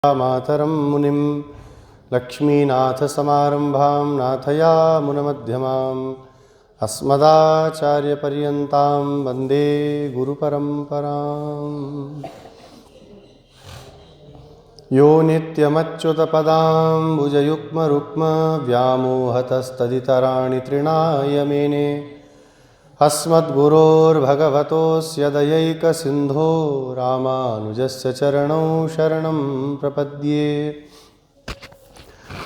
मातरं मुनिं लक्ष्मीनाथसमारम्भां नाथयामुनमध्यमाम् अस्मदाचार्यपर्यन्तां वन्दे गुरुपरम्पराम्। यो नित्यमच्युतपदाम्बुजयुग्मरुक्मव्यामोहतस्तदितराणि तृणाय मेने अस्मद्गुरोर्भगवतोऽस्य दयैकसिन्धो रामानुजस्य चरणौ शरणं प्रपद्ये।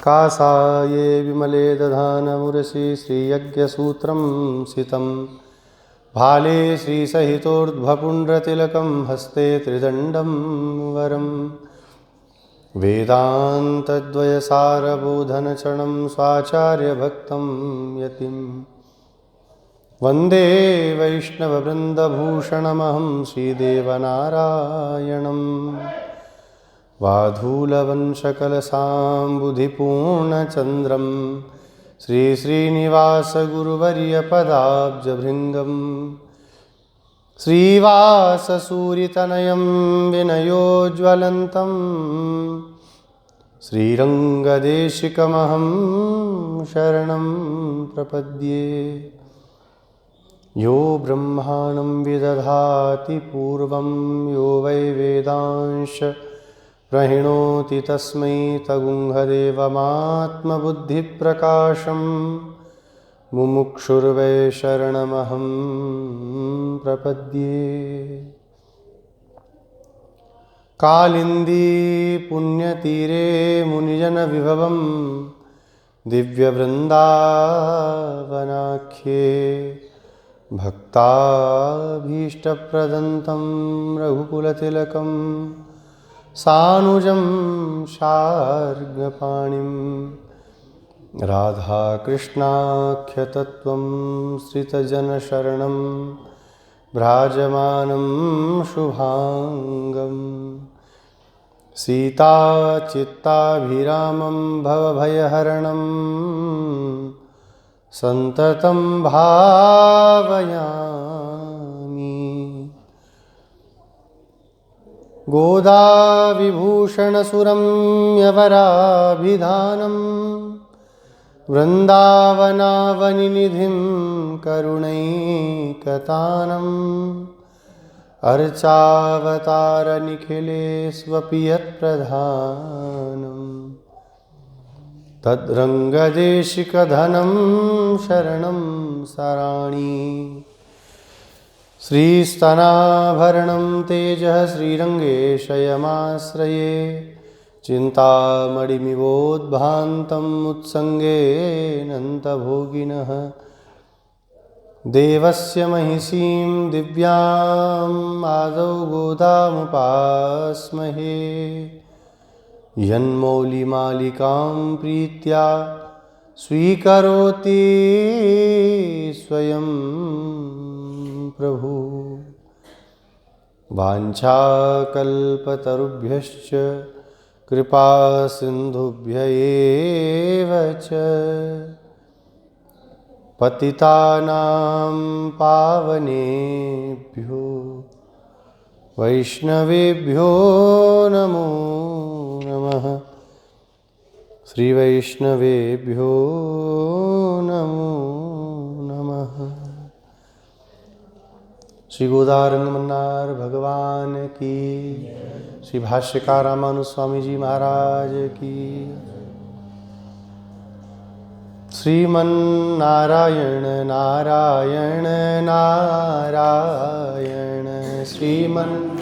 कासाये विमले दधानमुरसि श्रीयज्ञसूत्रं सितं भाले श्रीसहितोर्ध्वपुण्ड्रतिलकं हस्ते त्रिदण्डं वरं वेदान्तद्वयसारबोधनचरणं स्वाचार्यभक्तं यतिं वन्दे वैष्णववृन्दभूषणमहं श्रीदेवनारायणं वाधूलवंशकलसाम्बुधिपूर्णचन्द्रं श्रीश्रीनिवासगुरुवर्यपदाब्जभृङ्गं श्रीवाससूरितनयं विनयोज्वलन्तं श्रीरङ्गदेशिकमहं शरणं प्रपद्ये। यो ब्रह्माणं विदधाति पूर्वं यो वै वेदांश प्रणोति तस्मै तगुंहदेवमात्मबुद्धिप्रकाशं मुमुक्षुर्वै शरणमहं प्रपद्ये। कालिन्दी पुण्यतीरे मुनिजनविभवं दिव्यवृन्दावनाख्ये भक्ताभीष्टप्रदन्तं रघुकुलतिलकं सानुजं शार्ङ्गपाणिं राधाकृष्णाख्यतत्त्वं श्रितजनशरणं भ्राजमानं शुभाङ्गं सीताचित्ताभिरामं भवभयहरणं सन्ततं भावयामि। गोदाविभूषणसुरम्यवराभिधानं वृन्दावनावनिनिधिं करुणैकतानम् अर्चावतारनिखिलेष्वपि यत्प्रधानम् तद्रङ्गदेशिकधनं शरणं सराणि। श्रीस्तनाभरणं तेजः श्रीरङ्गेशयमाश्रये चिन्तामणिमिवोद्भान्तम् उत्सङ्गेऽनन्तभोगिनः देवस्य महिषीं दिव्याम् आदौ गोदामुपास्महे यन्मौलिमालिकां प्रीत्या स्वीकरोति स्वयं प्रभु। वाञ्छाकल्पतरुभ्यश्च कृपा सिन्धुभ्य एव च पतितानां पावनेभ्यो वैष्णवेभ्यो नमो नमः। श्रीवैष्णवेभ्यो नमो नमः। श्री गोदारंगमन्नार भगवान की, श्री भाष्यकार रामानुज स्वामी जी महाराज की। श्रीमन्नारायण नारायण नारायण श्रीमन्नारायण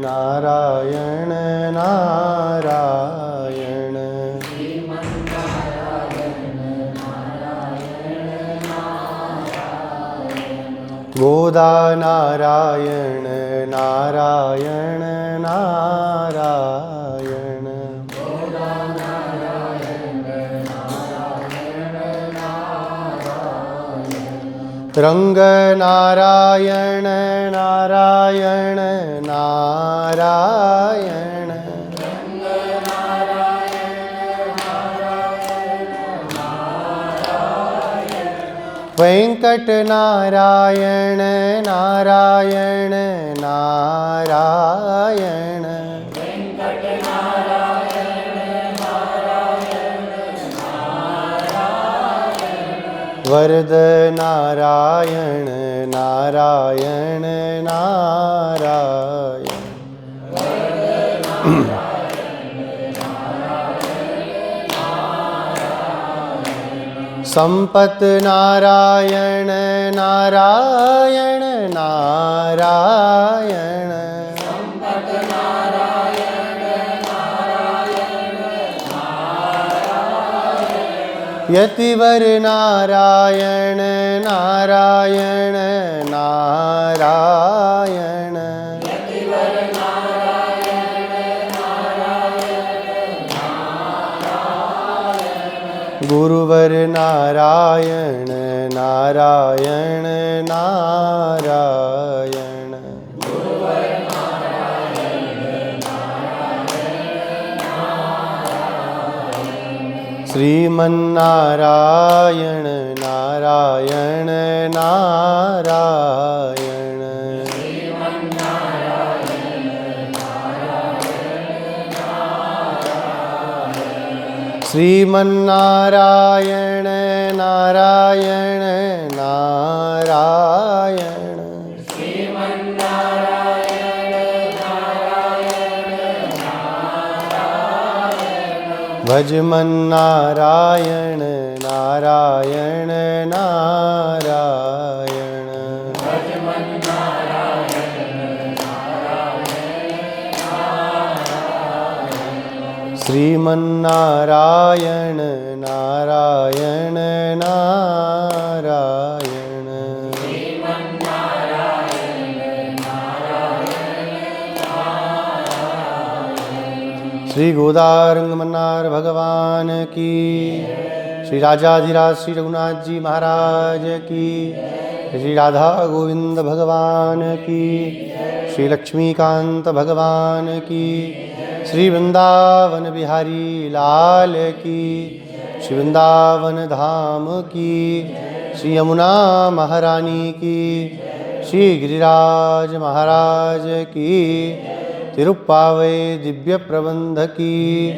नारायण नारायण गोदा नारायण नारायण नारायण रंग नारायण नारायण नारायण वेंकट नारायण नारायण नारायण, वेंकट नारायण नारायण नारायण, वरद नारायण नारायण नारायण, संपत नारायण नारायण नारायण, संपत नारायण नारायण नारायण, यतिवर नारायण नारायण नारायण, यतिवर नारायण नारायण नारायण, गुरुवर नारायण नारायण नारायण, गुरुवर नारायण नारायण नारायण, श्रीमन्नारायण नारायण नारायण, श्रीमन्नारायण नारायण नारायण, श्रीमन्नारायण नारायण नारायण, श्रीमन्नारायण नारायण नारायण, भजमन्नारायण नारायण नारायण, श्रीमन्नारायण नारायण नारायण, श्री गोदारंग मन्नार भगवान की, श्री राजाधिराज श्री रघुनाथ जी महाराज की, श्री राधा गोविंद भगवान की, श्री लक्ष्मीकांत भगवान की, श्री वृंदावन बिहारी लाल की, श्री वृंदावन धाम की, श्री यमुना महारानी की, श्री गिरिराज महाराज की, तिरुप्पावै दिव्य प्रबंध की,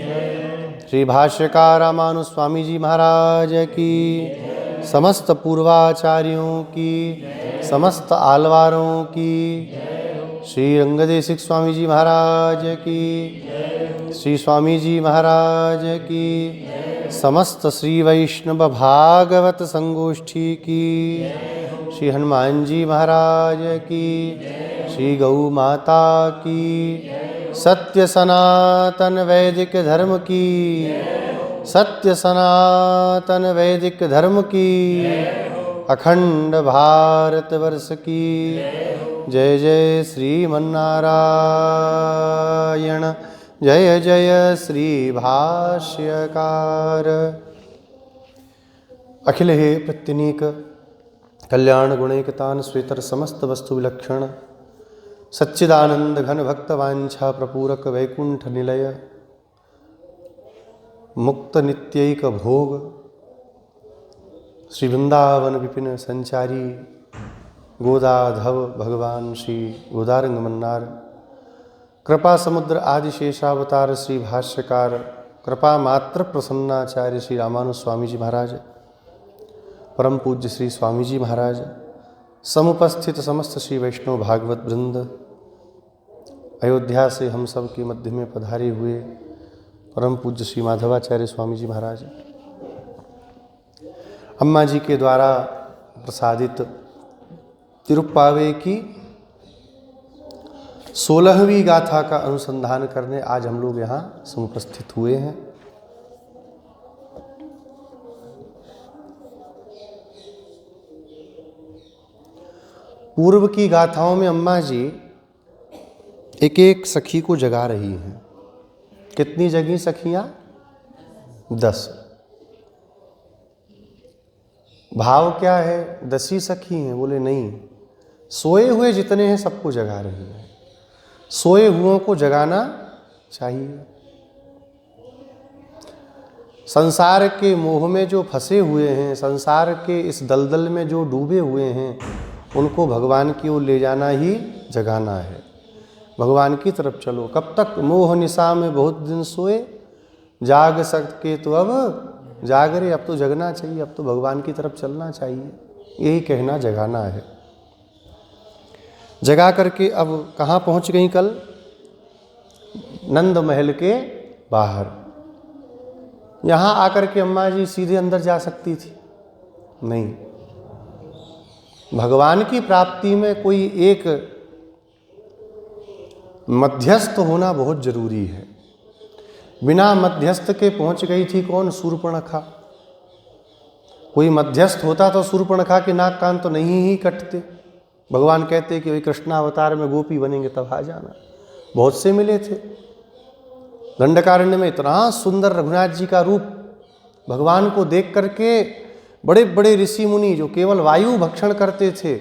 श्री भाष्यकार रामानु स्वामी जी महाराज की, समस्त पूर्वाचार्यों की, समस्त आलवारों की, श्री रंगदेशिक स्वामी जी महाराज की, श्री स्वामी जी महाराज की, समस्त श्री वैष्णव भागवत संगोष्ठी की, श्री हनुमान जी महाराज की, श्री गौ माता की, सत्य सनातन वैदिक धर्म की, सत्य सनातन वैदिक धर्म की, अखंड भारतवर्ष की जय जय श्रीमन्नारायण, जय जय श्री भाष्यकार। अखिल हे प्रत्यनीक कल्याण गुणैकतान श्वेतर समस्त वस्तु विलक्षण सच्चिदानंद घन भक्त वांछा प्रपूरक वैकुंठ निलय मुक्त नित्यैक भोग श्री वृंदावन विपिन संचारी गोदाधव भगवान श्री गोदारंग मन्नार कृपा समुद्र आदि शेषावतार श्री भाष्यकार कृपा मात्र प्रसन्नाचार्य श्री रामानु स्वामी जी महाराज, परम पूज्य श्री स्वामी जी महाराज, समुपस्थित समस्त श्री वैष्णव भागवत वृंद, अयोध्या से हम सब के मध्य में पधारे हुए परम पूज्य श्री माधवाचार्य स्वामी जी महाराज, अम्मा जी के द्वारा प्रसादित तिरुप्पावे की 16वीं गाथा का अनुसंधान करने आज हम लोग यहाँ समुपस्थित हुए हैं। पूर्व की गाथाओं में अम्मा जी एक एक सखी को जगा रही हैं। कितनी जगी सखियां? 10। भाव क्या है? 10 ही सखी हैं? बोले नहीं, सोए हुए जितने हैं सबको जगा रही हैं। सोए हुओं को जगाना चाहिए। संसार के मोह में जो फंसे हुए हैं, संसार के इस दलदल में जो डूबे हुए हैं, उनको भगवान की ओर ले जाना ही जगाना है। भगवान की तरफ चलो। कब तक? मोह निशा में बहुत दिन सोए, जाग सके तो अब जाग रे। अब तो जगना चाहिए, अब तो भगवान की तरफ चलना चाहिए। यही कहना, जगाना है। जगा करके अब कहाँ पहुँच गई कल? नंद महल के बाहर। यहाँ आकर के अम्मा जी सीधे अंदर जा सकती थी? नहीं। भगवान की प्राप्ति में कोई एक मध्यस्थ होना बहुत जरूरी है। बिना मध्यस्थ के पहुंच गई थी कौन? शूर्पणखा। कोई मध्यस्थ होता तो शूर्पणखा के नाक कान तो नहीं ही कटते। भगवान कहते कि वही कृष्णावतार में गोपी बनेंगे तब आ जाना। बहुत से मिले थे। दंडकारण्य में इतना सुंदर रघुनाथ जी का रूप, भगवान को देख करके बड़े बड़े ऋषि मुनि जो केवल वायु भक्षण करते थे,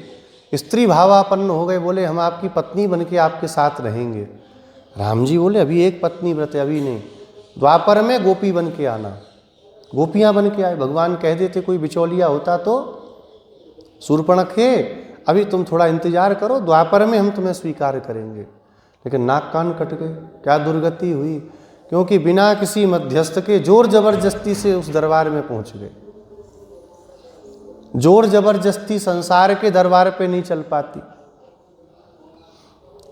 स्त्री भावापन्न हो गए। बोले हम आपकी पत्नी बन के आपके साथ रहेंगे। राम जी बोले अभी एक पत्नी व्रत है, अभी नहीं। द्वापर में गोपी बन के आना। गोपियां बन के आए। भगवान कह देते कोई बिचौलिया होता तो, शूर्पणखे अभी तुम थोड़ा इंतजार करो, द्वापर में हम तुम्हें स्वीकार करेंगे। लेकिन नाक कान कट गए। क्या दुर्गति हुई? क्योंकि बिना किसी मध्यस्थ के जोर जबरदस्ती से उस दरबार में पहुंच गए। जोर जबरदस्ती संसार के दरबार पे नहीं चल पाती।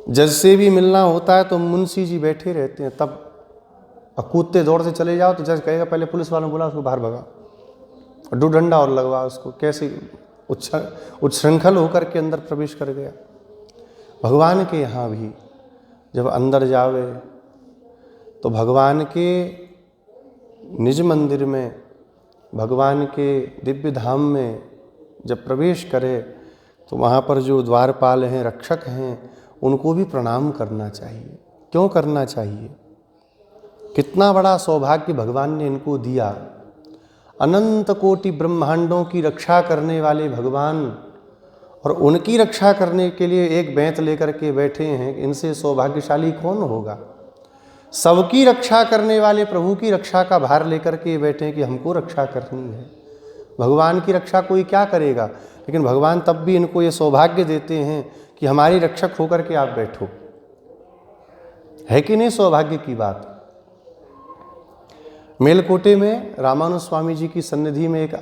जज से भी मिलना होता है तो मुंशी जी बैठे रहते हैं, तब कूदते दौड़ते चले जाओ तो जज कहेगा पहले पुलिस वालों बोला उसको बाहर भगा, दो डंडा और लगवा उसको। कैसे उच्छृंखल होकर के अंदर प्रवेश कर गया। भगवान के यहाँ भी जब अंदर जावे तो भगवान के निज मंदिर में, भगवान के दिव्य धाम में जब प्रवेश करे तो वहाँ पर जो द्वारपाल हैं, रक्षक हैं, उनको भी प्रणाम करना चाहिए। क्यों करना चाहिए? कितना बड़ा सौभाग्य भगवान ने इनको दिया। अनंत कोटि ब्रह्मांडों की रक्षा करने वाले भगवान, और उनकी रक्षा करने के लिए एक बेंत लेकर के बैठे हैं। इनसे सौभाग्यशाली कौन होगा? सबकी रक्षा करने वाले प्रभु की रक्षा का भार लेकर के बैठे हैं कि हमको रक्षा करनी है। भगवान की रक्षा कोई क्या करेगा? लेकिन भगवान तब भी इनको ये सौभाग्य देते हैं कि हमारी रक्षक होकर के आप बैठो। है कि नहीं सौभाग्य की बात? मेलकोटे में रामानुज स्वामी जी की सन्निधि में एक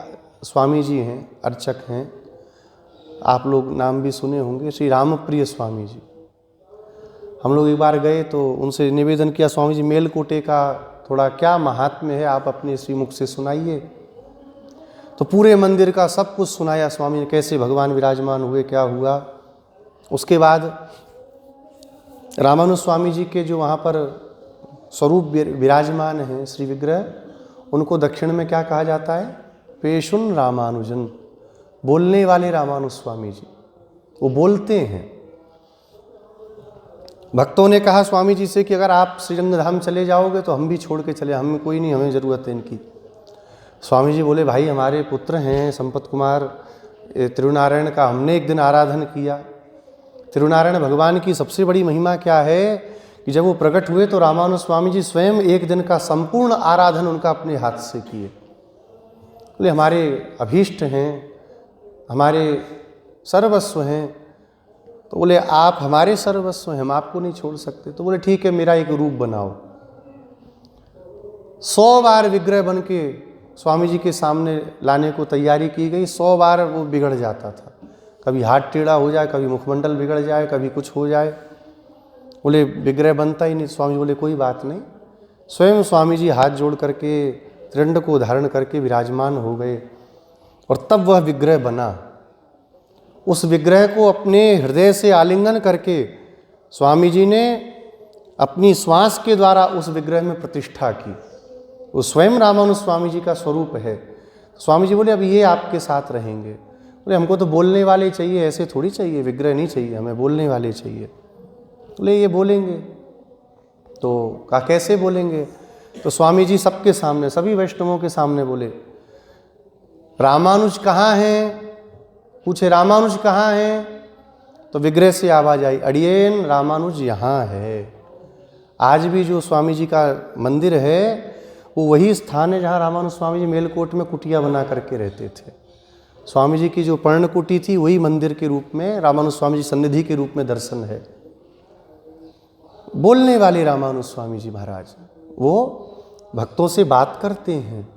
स्वामी जी हैं, अर्चक हैं, आप लोग नाम भी सुने होंगे, श्री रामप्रिय स्वामी जी। हम लोग एक बार गए तो उनसे निवेदन किया, स्वामी जी मेलकोटे का थोड़ा क्या महात्म्य है, आप अपने श्रीमुख से सुनाइए। तो पूरे मंदिर का सब कुछ सुनाया स्वामी ने, कैसे भगवान विराजमान हुए, क्या हुआ। उसके बाद रामानुज स्वामी जी के जो वहाँ पर स्वरूप विराजमान हैं, श्री विग्रह, उनको दक्षिण में क्या कहा जाता है? पेशुन रामानुजन, बोलने वाले रामानुज स्वामी जी। वो बोलते हैं। भक्तों ने कहा स्वामी जी से कि अगर आप श्रीरंग धाम चले जाओगे तो हम भी छोड़ के चले, हमें कोई नहीं, हमें ज़रूरत है इनकी। स्वामी जी बोले भाई हमारे पुत्र हैं संपत कुमार, तिरुनारायण का हमने एक दिन आराधन किया। तिरुनारायण भगवान की सबसे बड़ी महिमा क्या है कि जब वो प्रकट हुए तो रामानुज स्वामी जी स्वयं एक दिन का संपूर्ण आराधन उनका अपने हाथ से किए। बोले हमारे अभीष्ट हैं, हमारे सर्वस्व हैं। तो बोले आप हमारे सर्वस्व हैं, हम आपको नहीं छोड़ सकते। तो बोले ठीक है, मेरा एक रूप बनाओ। 100 बार विग्रह बन के स्वामी जी के सामने लाने को तैयारी की गई। 100 बार वो बिगड़ जाता था। कभी हाथ टेढ़ा हो जाए, कभी मुखमंडल बिगड़ जाए, कभी कुछ हो जाए। बोले विग्रह बनता ही नहीं। स्वामी जी बोले कोई बात नहीं। स्वयं स्वामी जी हाथ जोड़ करके त्रिदंड को धारण करके विराजमान हो गए और तब वह विग्रह बना। उस विग्रह को अपने हृदय से आलिंगन करके स्वामी जी ने अपनी श्वास के द्वारा उस विग्रह में प्रतिष्ठा की। वो स्वयं रामानुज स्वामी जी का स्वरूप है। स्वामी जी बोले अब ये आपके साथ रहेंगे। बोले हमको तो बोलने वाले चाहिए, ऐसे थोड़ी चाहिए, विग्रह नहीं चाहिए, हमें बोलने वाले चाहिए। बोले ये बोलेंगे। तो कहा कैसे बोलेंगे? तो स्वामी जी सबके सामने, सभी वैष्णवों के सामने बोले रामानुज कहाँ हैं? पूछे रामानुज कहाँ हैं? तो विग्रह से आवाज आई अड़ियन रामानुज यहाँ है। आज भी जो स्वामी जी का मंदिर है वो वही स्थान है जहाँ रामानुज स्वामी जी मेलकोट में कुटिया बना करके रहते थे। स्वामी जी की जो पर्णकुटी थी वही मंदिर के रूप में, रामानुज स्वामी जी सन्निधि के रूप में दर्शन है। बोलने वाले रामानुज स्वामी जी महाराज, वो भक्तों से बात करते हैं,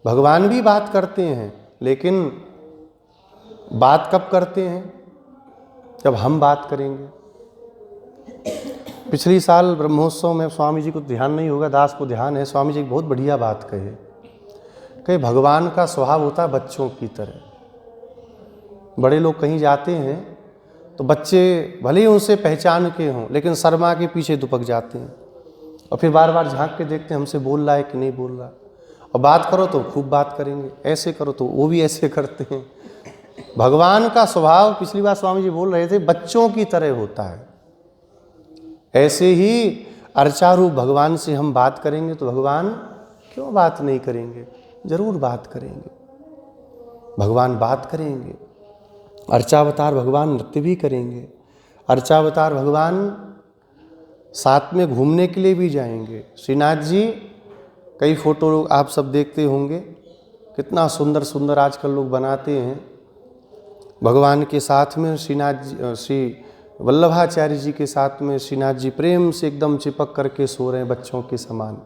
भगवान भी बात करते हैं, लेकिन बात कब करते हैं? जब हम बात करेंगे। पिछली साल ब्रह्मोत्सव में स्वामी जी को ध्यान नहीं होगा, दास को ध्यान है, स्वामी जी एक बहुत बढ़िया बात कहे भगवान का स्वभाव होता है बच्चों की तरह। बड़े लोग कहीं जाते हैं तो बच्चे भले ही उनसे पहचान के हों, लेकिन शर्मा के पीछे दुपक जाते हैं और फिर बार बार झांक के देखते हैं हमसे बोल रहा है कि नहीं बोल रहा। और बात करो तो खूब बात करेंगे, ऐसे करो तो वो भी ऐसे करते हैं। भगवान का स्वभाव, पिछली बार स्वामी जी बोल रहे थे, बच्चों की तरह होता है। ऐसे ही अर्चारूप भगवान से हम बात करेंगे तो भगवान क्यों बात नहीं करेंगे? जरूर बात करेंगे। भगवान बात करेंगे। अर्चावतार भगवान नृत्य भी करेंगे। अर्चावतार भगवान साथ में घूमने के लिए भी जाएंगे। श्रीनाथ जी, कई फोटो आप सब देखते होंगे, कितना सुंदर सुंदर आजकल लोग बनाते हैं। भगवान के साथ में श्रीनाथ जी, श्री वल्लभाचार्य जी के साथ में श्रीनाथ जी प्रेम से एकदम चिपक करके सो रहे हैं बच्चों के समान।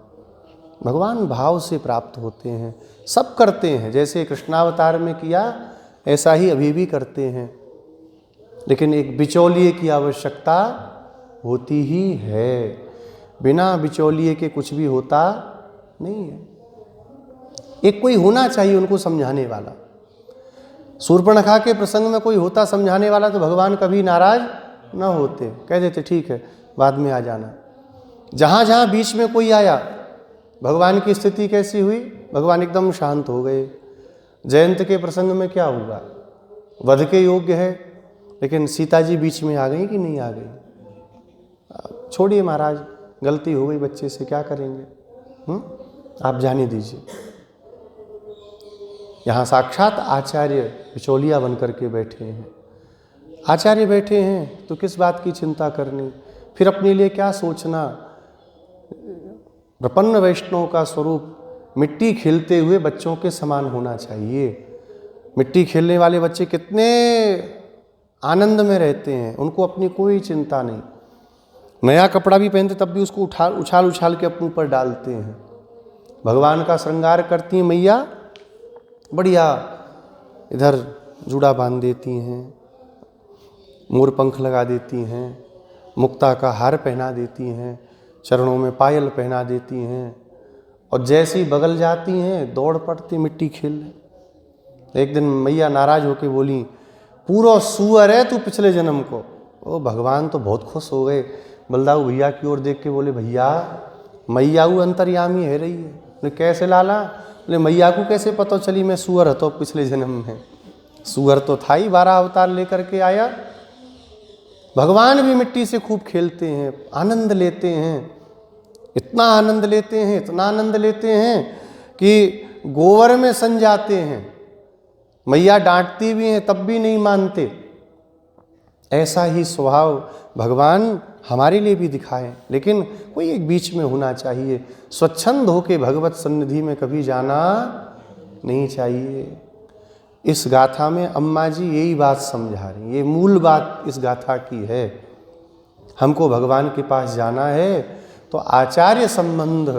भगवान भाव से प्राप्त होते हैं, सब करते हैं। जैसे कृष्णावतार में किया ऐसा ही अभी भी करते हैं, लेकिन एक बिचौलिए की आवश्यकता होती ही है। बिना बिचौलिए के कुछ भी होता नहीं है। एक कोई होना चाहिए उनको समझाने वाला। शूर्पणखा के प्रसंग में कोई होता समझाने वाला तो भगवान कभी नाराज न होते, कह देते ठीक है बाद में आ जाना। जहाँ जहाँ बीच में कोई आया, भगवान की स्थिति कैसी हुई? भगवान एकदम शांत हो गए। जयंत के प्रसंग में क्या हुआ? वध के योग्य है, लेकिन सीता जी बीच में आ गई कि नहीं आ गई? छोड़िए महाराज, गलती हो गई बच्चे से, क्या करेंगे? आप जाने दीजिए। यहाँ साक्षात आचार्य बिचौलिया बन करके बैठे हैं। आचार्य बैठे हैं तो किस बात की चिंता करनी, फिर अपने लिए क्या सोचना। प्रपन्न वैष्णव का स्वरूप मिट्टी खेलते हुए बच्चों के समान होना चाहिए। मिट्टी खेलने वाले बच्चे कितने आनंद में रहते हैं, उनको अपनी कोई चिंता नहीं। नया कपड़ा भी पहनते तब भी उसको उछाल उछाल के अपने ऊपर डालते हैं। भगवान का श्रृंगार करती हैं मैया, बढ़िया इधर जूड़ा बांध देती हैं, मोर पंख लगा देती हैं, मुक्ता का हार पहना देती हैं, चरणों में पायल पहना देती हैं, और जैसे ही बगल जाती हैं दौड़ पड़ती मिट्टी खेलने। एक दिन मैया नाराज होके बोली, पूरा सुअर है तू पिछले जन्म को। ओ भगवान तो बहुत खुश हो गए। बलदाऊ भैया की ओर देख के बोले, भैया मैया वो अंतर्यामी है रही है। बोले कैसे लाला? बोले मैया को कैसे पता चली मैं सुअर हतो पिछले जन्म में? सुअर तो था ही, 12 अवतार लेकर के आया। भगवान भी मिट्टी से खूब खेलते हैं, आनंद लेते हैं। इतना आनंद लेते हैं, इतना आनंद लेते हैं कि गोबर में सन जाते हैं। मैया डांटती भी हैं तब भी नहीं मानते। ऐसा ही स्वभाव भगवान हमारे लिए भी दिखाएं, लेकिन कोई एक बीच में होना चाहिए। स्वच्छंद होके भगवत सन्निधि में कभी जाना नहीं चाहिए। इस गाथा में अम्मा जी यही बात समझा रही, ये मूल बात इस गाथा की है। हमको भगवान के पास जाना है तो आचार्य संबंध,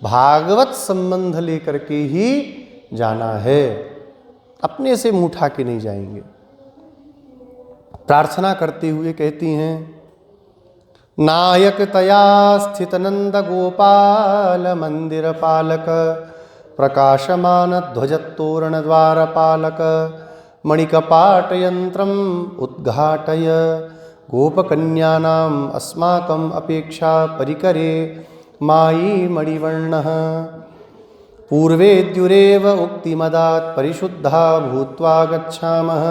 भागवत संबंध लेकर के ही जाना है, अपने से मुँह उठा के नहीं जाएंगे। प्रार्थना करते हुए कहती हैं, नायक तया स्थित नंद गोपाल मंदिर पालक, प्रकाशमान ध्वजतोरण द्वारपालक, मणिकपाट यंत्रम उद्घाटय, गोपकन्यानाम अस्माकम अपेक्षा परिकरे मायी मणिवर्णः, पूर्वेद्युरेव उक्तिमदात् परिशुद्धा भूत्वा गच्छामः,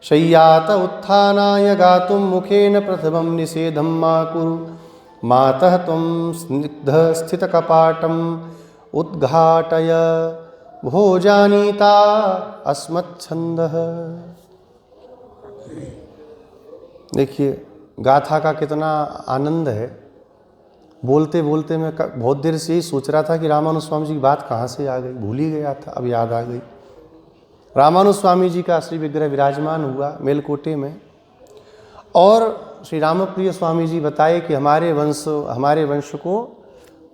शय्यात उत्थानाय गातुं मुखेन प्रथमं निषेधं मा कुरु, मातः त्वं स्निग्ध स्थितकपाटम् उद्घाटय, भोजानीता अस्मच्छन्दः। देखिए गाथा का कितना आनंद है। बोलते बोलते मैं बहुत देर से यही सोच रहा था कि रामानुज स्वामी जी की बात कहाँ से आ गई, भूल ही गया था, अब याद आ गई। रामानुज स्वामी जी का श्री विग्रह विराजमान हुआ मेलकोटे में, और श्री रामप्रिय स्वामी जी बताए कि हमारे वंश को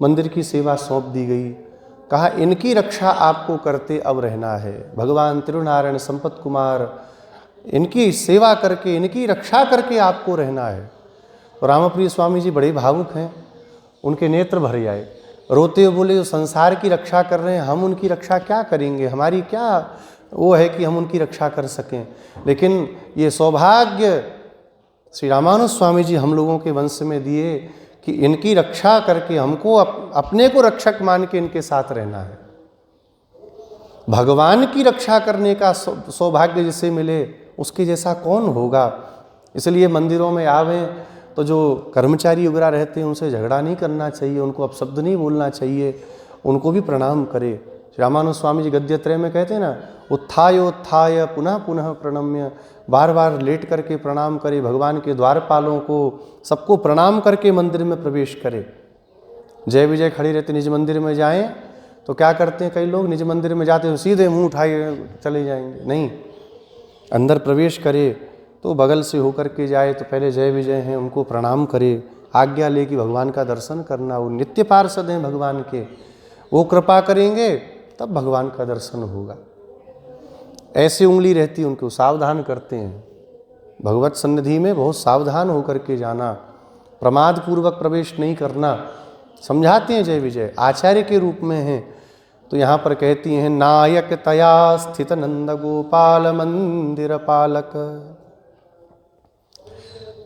मंदिर की सेवा सौंप दी गई। कहा इनकी रक्षा आपको करते अब रहना है। भगवान तिरुनारायण संपत कुमार, इनकी सेवा करके, इनकी रक्षा करके आपको रहना है। तो रामप्रिय स्वामी जी बड़े भावुक हैं, उनके नेत्र भर आए, रोते हुए बोले जो संसार की रक्षा कर रहे हैं, हम उनकी रक्षा क्या करेंगे, हमारी क्या वो है कि हम उनकी रक्षा कर सकें। लेकिन ये सौभाग्य श्री रामानुज स्वामी जी हम लोगों के वंश में दिए कि इनकी रक्षा करके हमको अपने को रक्षक मान के इनके साथ रहना है। भगवान की रक्षा करने का सौभाग्य जिसे मिले उसके जैसा कौन होगा। इसलिए मंदिरों में आवें तो जो कर्मचारी वगैरह रहते हैं उनसे झगड़ा नहीं करना चाहिए, उनको अपशब्द नहीं बोलना चाहिए, उनको भी प्रणाम करे। रामानुज स्वामी जी गद्यत्रय में कहते हैं ना, उत्थाय पुनः पुनः प्रणम्य, बार बार लेट करके प्रणाम करे, भगवान के द्वारपालों को सबको प्रणाम करके मंदिर में प्रवेश करे। जय विजय खड़ी रहते, निज मंदिर में जाएं तो क्या करते हैं कई लोग, निज मंदिर में जाते हैं सीधे मुंह उठाए चले जाएंगे, नहीं, अंदर प्रवेश करे तो बगल से होकर के जाए तो पहले जय विजय हैं उनको प्रणाम करे, आज्ञा ले कि भगवान का दर्शन करना। वो नित्य पार्षद हैं भगवान के, वो कृपा करेंगे तब भगवान का दर्शन होगा। ऐसे उंगली रहती है उनको सावधान करते हैं, भगवत सन्निधि में बहुत सावधान होकर के जाना, प्रमाद पूर्वक प्रवेश नहीं करना, समझाते हैं जय विजय, आचार्य के रूप में हैं। तो यहाँ पर कहती हैं नायक तया स्थित नंद गोपाल मंदिर पालक,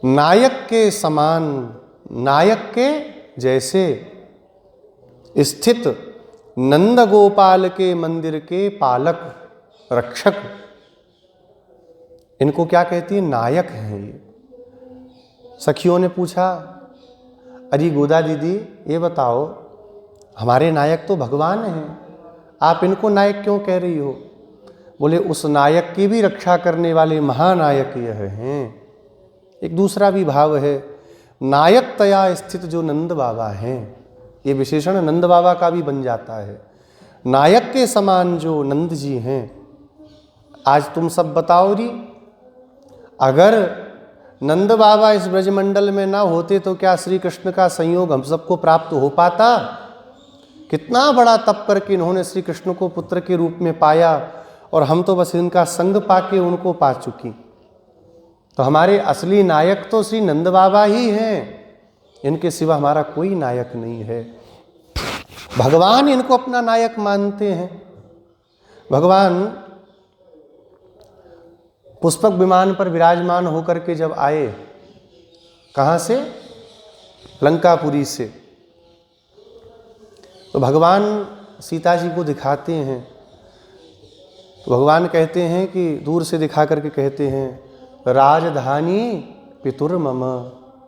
नायक के समान, नायक के जैसे स्थित नंद गोपाल के मंदिर के पालक, रक्षक, इनको क्या कहती है, नायक हैं ये। सखियों ने पूछा, अरे गोदा दीदी ये बताओ, हमारे नायक तो भगवान हैं, आप इनको नायक क्यों कह रही हो? बोले उस नायक की भी रक्षा करने वाले महानायक यह हैं। एक दूसरा भी भाव है, नायक तया स्थित जो नंद बाबा हैं, ये विशेषण नंद बाबा का भी बन जाता है। नायक के समान जो नंद जी हैं, आज तुम सब बताओ री, अगर नंद बाबा इस ब्रजमंडल में ना होते तो क्या श्री कृष्ण का संयोग हम सबको प्राप्त हो पाता? कितना बड़ा तप करके इन्होंने श्री कृष्ण को पुत्र के रूप में पाया, और हम तो बस इनका संग पाके उनको पा चुकी। तो हमारे असली नायक तो श्री नंद बाबा ही हैं, इनके सिवा हमारा कोई नायक नहीं है। भगवान इनको अपना नायक मानते हैं। भगवान पुष्पक विमान पर विराजमान होकर के जब आए, कहाँ से? लंकापुरी से। तो भगवान सीता जी को दिखाते हैं, तो भगवान कहते हैं कि दूर से दिखा करके कहते हैं, राजधानी पितुर मम,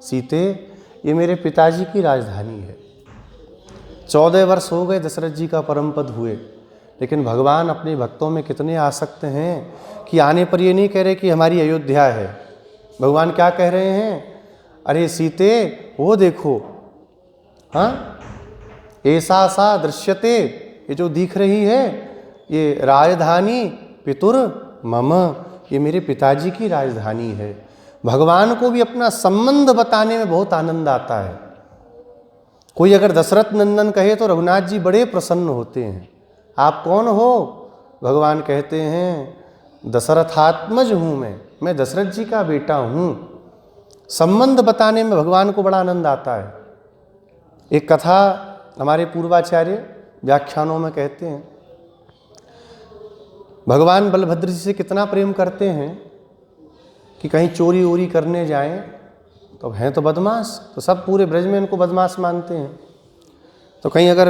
सीते ये मेरे पिताजी की राजधानी है। 14 वर्ष हो गए दशरथ जी का परम पद हुए, लेकिन भगवान अपने भक्तों में कितने आसक्त हैं कि आने पर ये नहीं कह रहे कि हमारी अयोध्या है। भगवान क्या कह रहे हैं? अरे सीते वो देखो, हाँ ऐसा सा दृश्यते, ये जो दिख रही है ये राजधानी पितुर मम, ये मेरे पिताजी की राजधानी है। भगवान को भी अपना संबंध बताने में बहुत आनंद आता है। कोई अगर दशरथ नंदन कहे तो रघुनाथ जी बड़े प्रसन्न होते हैं। आप कौन हो? भगवान कहते हैं दशरथात्मज हूँ मैं दशरथ जी का बेटा हूँ। संबंध बताने में भगवान को बड़ा आनंद आता है। एक कथा हमारे पूर्वाचार्य व्याख्यानों में कहते हैं, भगवान बलभद्र जी से कितना प्रेम करते हैं कि कहीं चोरी वोरी करने जाएं तो हैं तो बदमाश, तो सब पूरे ब्रज में इनको बदमाश मानते हैं। तो कहीं अगर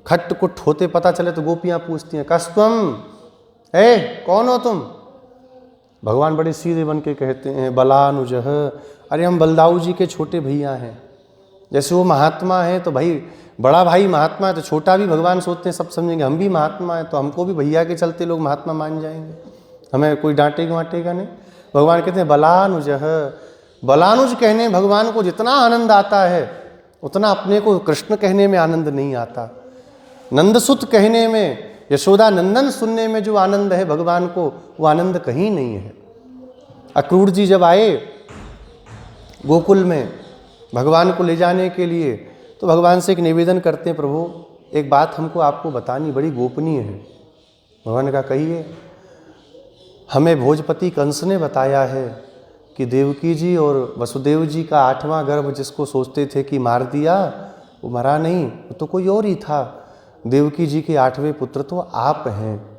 खट्ट कुट होते पता चले तो गोपियाँ पूछती हैं, कस्तम, कौन हो तुम? भगवान बड़े सीधे बन के कहते हैं, बलानुजः, अरे हम बलदाऊ जी के छोटे भैया हैं। जैसे वो महात्मा है तो भाई बड़ा भाई महात्मा है तो छोटा भी भगवान सोचते हैं सब समझेंगे हम भी महात्मा है, तो हमको भी भैया के चलते लोग महात्मा मान जाएंगे, हमें कोई डांटेगा वाटेगा नहीं। भगवान कहते हैं बलानुजः, बलानुज कहने भगवान को जितना आनंद आता है उतना अपने को कृष्ण कहने में आनंद नहीं आता। नंदसुत कहने में, यशोदा नंदन सुनने में जो आनंद है भगवान को, वो आनंद कहीं नहीं है। अक्रूर जी जब आए गोकुल में भगवान को ले जाने के लिए, तो भगवान से एक निवेदन करते हैं, प्रभु एक बात हमको आपको बतानी बड़ी गोपनीय है। भगवान का कहिए। हमें भोजपति कंस ने बताया है कि देवकी जी और वसुदेव जी का 8वां गर्भ जिसको सोचते थे कि मार दिया, वो मरा नहीं, वो तो कोई और ही था। देवकी जी के 8वें पुत्र तो आप हैं।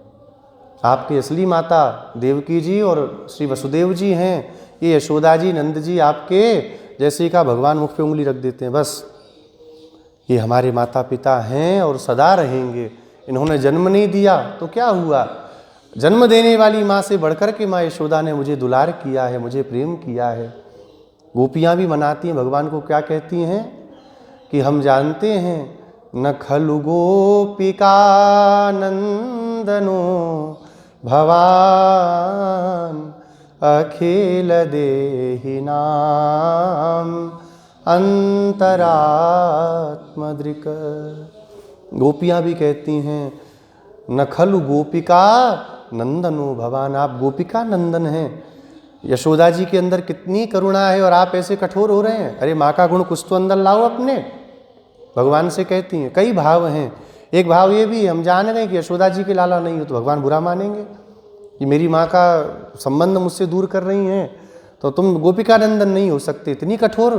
आपकी असली माता देवकी जी और श्री वसुदेव जी हैं। ये यशोदा जी, नंद जी आपके, जैसे का भगवान मुख पे उंगली रख देते हैं, बस ये हमारे माता पिता हैं और सदा रहेंगे। इन्होंने जन्म नहीं दिया तो क्या हुआ? जन्म देने वाली माँ से बढ़कर के माँ यशोदा ने मुझे दुलार किया है, मुझे प्रेम किया है। गोपियाँ भी मनाती हैं भगवान को, क्या कहती हैं कि हम जानते हैं न खलु गोपिका नंदनो भवान अखिल देहि नाम अंतरात्मदृक। गोपियाँ भी कहती हैं न खलु गोपिका नंदनो भवान, आप गोपिका नंदन हैं। यशोदा जी के अंदर कितनी करुणा है और आप ऐसे कठोर हो रहे हैं। अरे माँ का गुण कुछ तो अंदर लाओ अपने, भगवान से कहती हैं। कई भाव हैं। एक भाव ये भी, हम जान गए कि यशोदा जी के लाला नहीं हो तो भगवान बुरा मानेंगे कि मेरी माँ का संबंध मुझसे दूर कर रही हैं, तो तुम गोपिका नंदन नहीं हो सकते। इतनी कठोर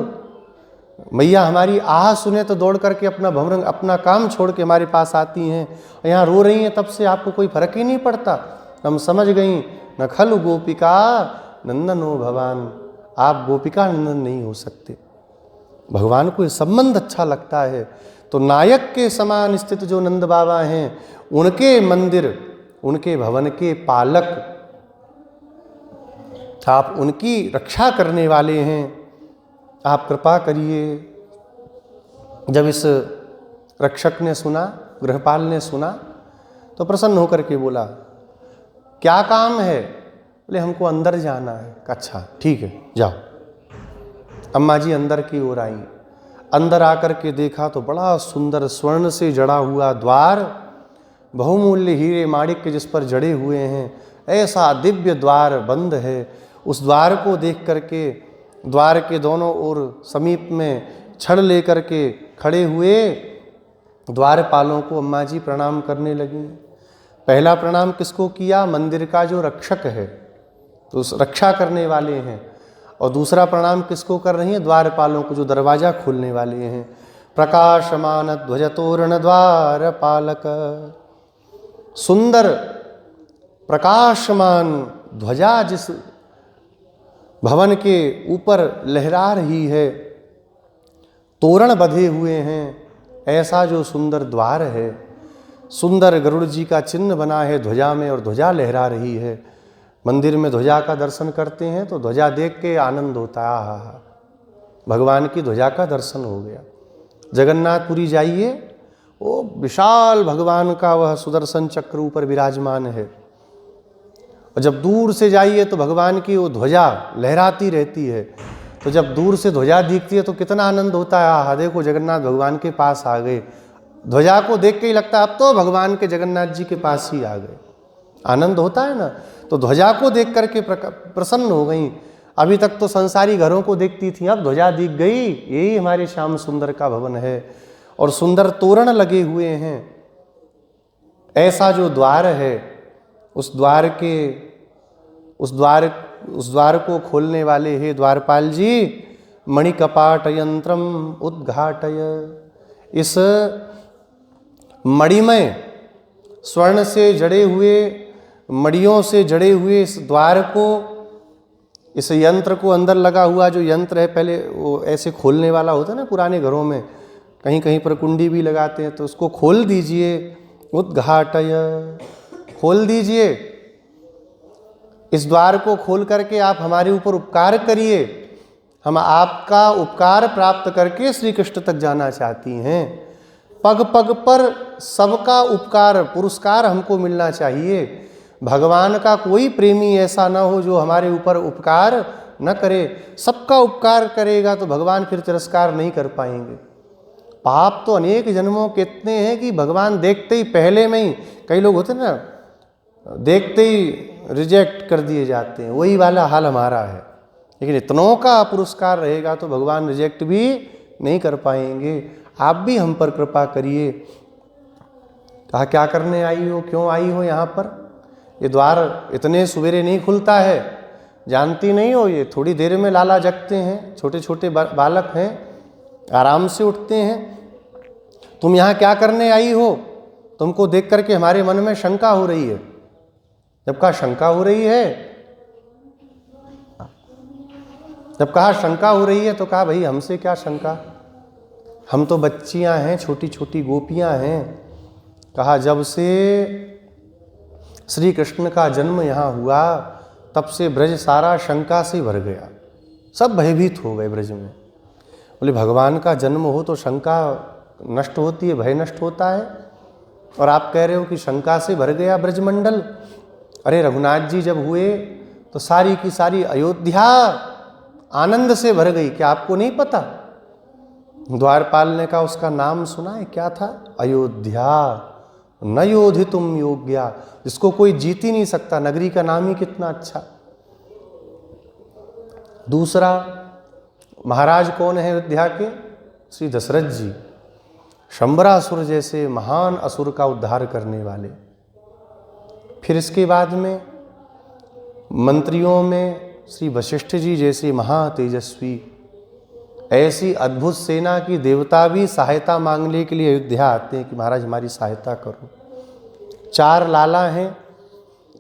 मैया हमारी आह सुने तो दौड़ करके अपना भवरंग, अपना काम छोड़ के हमारे पास आती हैं। यहाँ रो रही हैं, तब से आपको कोई फर्क ही नहीं पड़ता। हम समझ गई न खलु गोपिका नंदनो भवान, आप गोपिका नंदन नहीं हो सकते। भगवान को ये संबंध अच्छा लगता है। तो नायक के समान स्थित जो नंद बाबा हैं, उनके मंदिर, उनके भवन के पालक, आप उनकी रक्षा करने वाले हैं। आप कृपा करिए। जब इस रक्षक ने सुना, गृहपाल ने सुना, तो प्रसन्न होकर के बोला क्या काम है? बोले हमको अंदर जाना है। अच्छा ठीक है जाओ। अम्मा जी अंदर की ओर आई। अंदर आकर के देखा तो बड़ा सुंदर स्वर्ण से जड़ा हुआ द्वार, बहुमूल्य हीरे माणिक्य जिस पर जड़े हुए हैं, ऐसा दिव्य द्वार बंद है। उस द्वार को देख करके द्वार के दोनों ओर समीप में छड़ लेकर के खड़े हुए द्वारपालों को अम्मा जी प्रणाम करने लगी। पहला प्रणाम किसको किया? मंदिर का जो रक्षक है, तो उस रक्षा करने वाले हैं। और दूसरा प्रणाम किसको कर रही हैं? द्वारपालों को, जो दरवाजा खोलने वाले हैं। प्रकाशमान ध्वज तोरण द्वारपालक, सुंदर प्रकाशमान ध्वजा जिस भवन के ऊपर लहरा रही है, तोरण बंधे हुए हैं, ऐसा जो सुंदर द्वार है। सुंदर गरुड़ जी का चिन्ह बना है ध्वजा में और ध्वजा लहरा रही है। मंदिर में ध्वजा का दर्शन करते हैं तो ध्वजा देख के आनंद होता है। आहा, भगवान की ध्वजा का दर्शन हो गया। जगन्नाथपुरी जाइए, वो विशाल भगवान का वह सुदर्शन चक्र ऊपर विराजमान है। और जब दूर से जाइए तो भगवान की वो ध्वजा लहराती रहती है। तो जब दूर से ध्वजा दिखती है तो कितना आनंद होता है। आहा, देखो जगन्नाथ भगवान के पास आ गए। ध्वजा को देख के ही लगता है अब तो भगवान के जगन्नाथ जी के पास ही आ गए। आनंद होता है ना। तो ध्वजा को देख करके प्रसन्न हो गई। अभी तक तो संसारी घरों को देखती थी, अब ध्वजा दिख गई, यही हमारे श्याम सुंदर का भवन है। और सुंदर तोरण लगे हुए हैं। ऐसा जो द्वार है, उस द्वार को खोलने वाले हे द्वारपाल जी, मणिकपाट यंत्रम उद्घाटय, इस मणिमय स्वर्ण से जड़े हुए, मड़ियों से जड़े हुए इस द्वार को, इस यंत्र को, अंदर लगा हुआ जो यंत्र है, पहले वो ऐसे खोलने वाला होता है ना पुराने घरों में, कहीं कहीं पर कुंडी भी लगाते हैं, तो उसको खोल दीजिए। उद्घाटय, खोल दीजिए। इस द्वार को खोल करके आप हमारे ऊपर उपकार करिए। हम आपका उपकार प्राप्त करके श्री कृष्ण तक जाना चाहती हैं। पग पग पर सबका उपकार, पुरस्कार हमको मिलना चाहिए। भगवान का कोई प्रेमी ऐसा ना हो जो हमारे ऊपर उपकार न करे। सबका उपकार करेगा तो भगवान फिर तिरस्कार नहीं कर पाएंगे। पाप तो अनेक जन्मों के इतने हैं कि भगवान देखते ही पहले में ही, कई लोग होते हैं ना देखते ही रिजेक्ट कर दिए जाते हैं, वही वाला हाल हमारा है। लेकिन इतनों का पुरस्कार रहेगा तो भगवान रिजेक्ट भी नहीं कर पाएंगे। आप भी हम पर कृपा करिए। कहा क्या करने आई हो, क्यों आई हो यहाँ पर? ये द्वार इतने सवेरे नहीं खुलता है, जानती नहीं हो? ये थोड़ी देर में लाला जगते हैं, छोटे छोटे बालक हैं, आराम से उठते हैं। तुम यहाँ क्या करने आई हो? तुमको देख करके हमारे मन में शंका हो रही है। जब कहा शंका हो रही है, जब कहा शंका हो रही है तो कहा भाई हमसे क्या शंका, हम तो बच्चियां हैं, छोटी छोटी गोपियां हैं। कहा जब से श्री कृष्ण का जन्म यहाँ हुआ तब से ब्रज सारा शंका से भर गया, सब भयभीत हो गए ब्रज में। बोले भगवान का जन्म हो तो शंका नष्ट होती है, भय नष्ट होता है, और आप कह रहे हो कि शंका से भर गया ब्रजमंडल। अरे रघुनाथ जी जब हुए तो सारी की सारी अयोध्या आनंद से भर गई। क्या आपको नहीं पता? द्वारपाल ने कहा उसका नाम सुना है, क्या था? अयोध्या न योधितुम योग्या, जिसको कोई जीत ही नहीं सकता। नगरी का नाम ही कितना अच्छा। दूसरा महाराज कौन है अयोध्या के? श्री दशरथ जी, शंबरासुर जैसे महान असुर का उद्धार करने वाले। फिर इसके बाद में मंत्रियों में श्री वशिष्ठ जी जैसे महातेजस्वी, ऐसी अद्भुत सेना की देवता भी सहायता मांगने के लिए अयोध्या आते हैं कि महाराज हमारी सहायता करो। 4 लाला हैं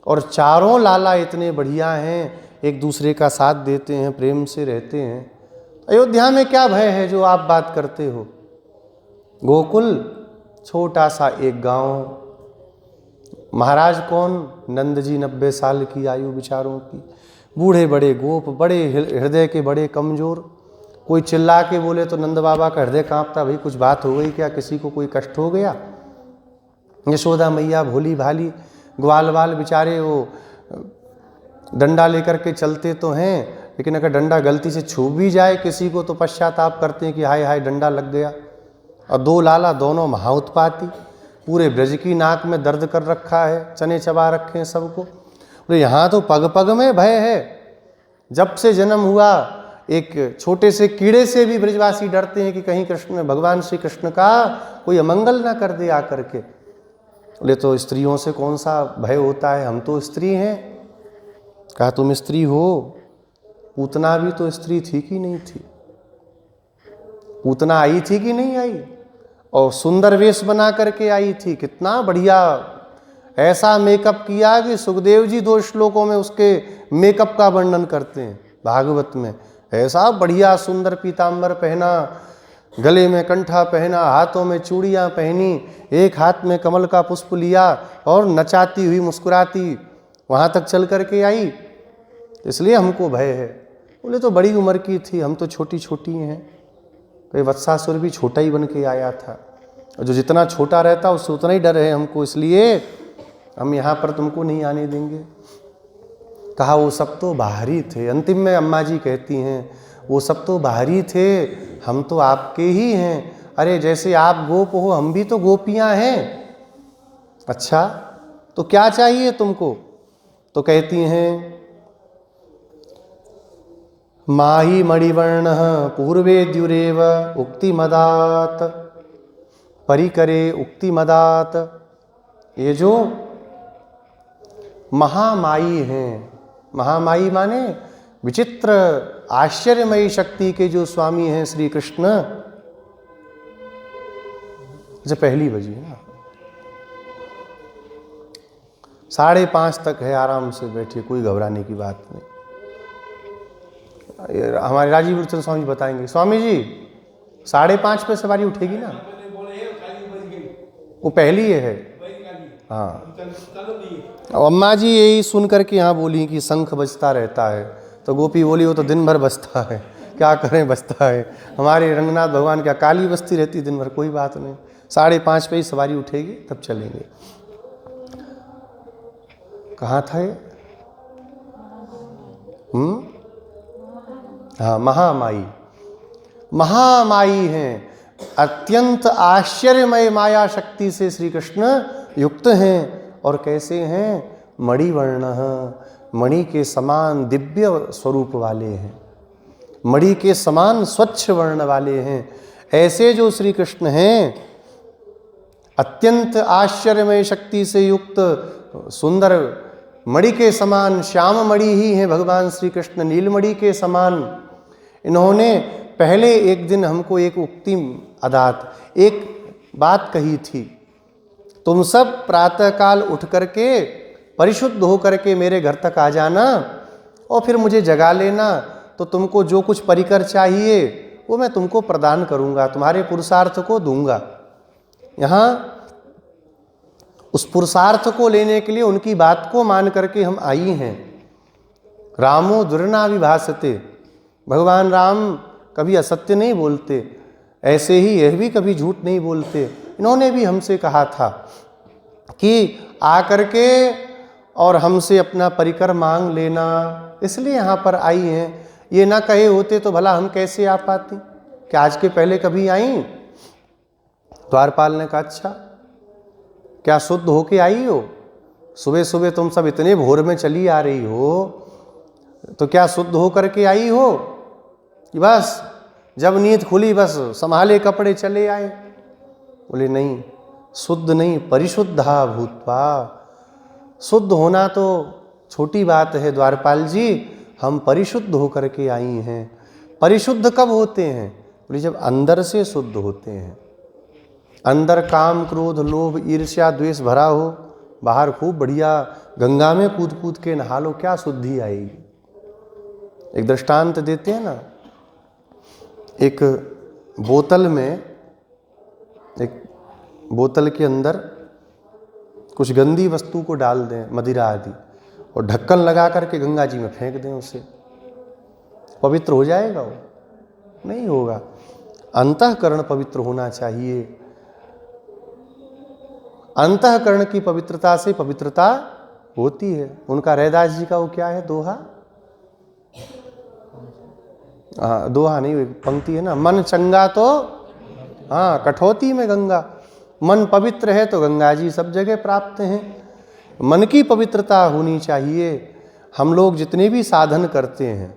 और चारों लाला इतने बढ़िया हैं, एक दूसरे का साथ देते हैं, प्रेम से रहते हैं। अयोध्या में क्या भय है जो आप बात करते हो? गोकुल छोटा सा एक गांव, महाराज कौन? नंद जी 90 साल की आयु बिचारों की, बूढ़े बड़े गोप, बड़े हृदय के बड़े कमजोर। कोई चिल्ला के बोले तो नंद बाबा का हृदय कांपता, भाई कुछ बात हो गई क्या, किसी को कोई कष्ट हो गया? यशोदा मैया भोली भाली, ग्वाल बाल बेचारे वो डंडा लेकर के चलते तो हैं, लेकिन अगर डंडा गलती से छू भी जाए किसी को तो पश्चाताप करते हैं कि हाय हाय डंडा लग गया। और 2 लाला दोनों महाउत्पाती, पूरे ब्रज की नाक में दर्द कर रखा है, चने चबा रखे हैं सबको। तो यहाँ तो पग पग में भय है। जब से जन्म हुआ एक छोटे से कीड़े से भी ब्रजवासी डरते हैं कि कहीं कृष्ण भगवान श्री कृष्ण का कोई अमंगल ना कर दे आकर के। बोले तो स्त्रियों से कौन सा भय होता है, हम तो स्त्री हैं। कहा तुम स्त्री हो, पूतना भी तो स्त्री थी कि नहीं थी? पूतना आई थी कि नहीं आई? और सुंदर वेश बना करके आई थी, कितना बढ़िया, ऐसा मेकअप किया कि सुखदेव जी 2 श्लोकों में उसके मेकअप का वर्णन करते हैं भागवत में। ऐसा बढ़िया सुंदर पीतांबर पहना, गले में कंठा पहना, हाथों में चूड़ियां पहनी, एक हाथ में कमल का पुष्प लिया और नचाती हुई मुस्कुराती वहां तक चल करके आई। इसलिए हमको भय है। बोले तो बड़ी उम्र की थी, हम तो छोटी छोटी हैं। तो वत्सासुर भी छोटा ही बन के आया था, और जो जितना छोटा रहता उससे उतना ही डर है हमको, इसलिए हम यहाँ पर तुमको नहीं आने देंगे। कहा वो सब तो बाहरी थे। अंतिम में अम्मा जी कहती हैं वो सब तो बाहरी थे, हम तो आपके ही हैं। अरे जैसे आप गोप हो हम भी तो गोपियां हैं। अच्छा तो क्या चाहिए तुमको? तो कहती हैं माही मणिवर्ण पूर्वे द्युरेव उक्ति मदात परिकरे उक्ति मदात। ये जो महामाई हैं, महामाई माने विचित्र आश्चर्यमयी शक्ति के जो स्वामी हैं श्री कृष्ण। जब पहली बजी है ना, 5:30 तक है, आराम से बैठिए, कोई घबराने की बात नहीं। हमारे राजीव गुरुचंद स्वामी जी बताएंगे। स्वामी जी 5:30 पे सवारी उठेगी ना? वो पहली है। हाँ, अम्मा जी यही सुन करके यहाँ बोली कि शंख बजता रहता है, तो गोपी बोली वो तो दिन भर बजता है, क्या करें बजता है। हमारे रंगनाथ भगवान क्या काली बजती रहती दिन भर, कोई बात नहीं। 5:30 पे ही सवारी उठेगी तब चलेंगे। कहाँ था ये? हाँ, महामाई। महामाई हैं, अत्यंत आश्चर्यमय माया शक्ति से श्री कृष्ण युक्त हैं। और कैसे हैं? मणिवर्ण, मणि के समान दिव्य स्वरूप वाले हैं, मणि के समान स्वच्छ वर्ण वाले हैं। ऐसे जो श्री कृष्ण हैं, अत्यंत आश्चर्यमय शक्ति से युक्त, सुंदर मणि के समान, श्याम मणि ही हैं भगवान श्री कृष्ण, नीलमणि के समान। इन्होंने पहले एक दिन हमको एक उक्ति अदात, एक बात कही थी, तुम सब प्रातःकाल उठ करके परिशुद्ध होकर के मेरे घर तक आ जाना और फिर मुझे जगा लेना, तो तुमको जो कुछ परिकर चाहिए वो मैं तुमको प्रदान करूंगा, तुम्हारे पुरुषार्थ को दूंगा। यहाँ उस पुरुषार्थ को लेने के लिए उनकी बात को मान करके हम आई हैं। रामो दुर्नाविभासते, भगवान राम कभी असत्य नहीं बोलते, ऐसे ही यह भी कभी झूठ नहीं बोलते। इन्होंने भी हमसे कहा था कि आकर के और हमसे अपना परिकर मांग लेना, इसलिए यहाँ पर आई हैं। ये ना कहे होते तो भला हम कैसे आ पाती? क्या आज के पहले कभी आई? द्वारपाल ने कहा अच्छा, क्या शुद्ध होके आई हो? सुबह सुबह तुम सब इतने भोर में चली आ रही हो, तो क्या शुद्ध होकर के आई हो कि बस जब नींद खुली बस संभाले कपड़े चले आए? बोले नहीं, शुद्ध नहीं, परिशुद्धा भूत्वा। शुद्ध होना तो छोटी बात है द्वारपाल जी, हम परिशुद्ध होकर के आई हैं। परिशुद्ध कब होते हैं? बोले जब अंदर से शुद्ध होते हैं। अंदर काम क्रोध लोभ ईर्ष्या द्वेष भरा हो, बाहर खूब बढ़िया गंगा में कूद कूद के नहा लो, क्या शुद्धि आएगी? एक दृष्टांत देते हैं ना, एक बोतल में, एक बोतल के अंदर कुछ गंदी वस्तु को डाल दें, मदिरा आदि, और ढक्कन लगा करके गंगा जी में फेंक दें, उसे पवित्र हो जाएगा? वो नहीं होगा। अंतःकरण पवित्र होना चाहिए। अंतःकरण की पवित्रता से पवित्रता होती है। उनका रैदास जी का वो क्या है दोहा? हाँ, दोहा नहीं, पंक्ति है ना, मन चंगा तो हाँ कठौती में गंगा। मन पवित्र है तो गंगा जी सब जगह प्राप्त हैं। मन की पवित्रता होनी चाहिए। हम लोग जितने भी साधन करते हैं,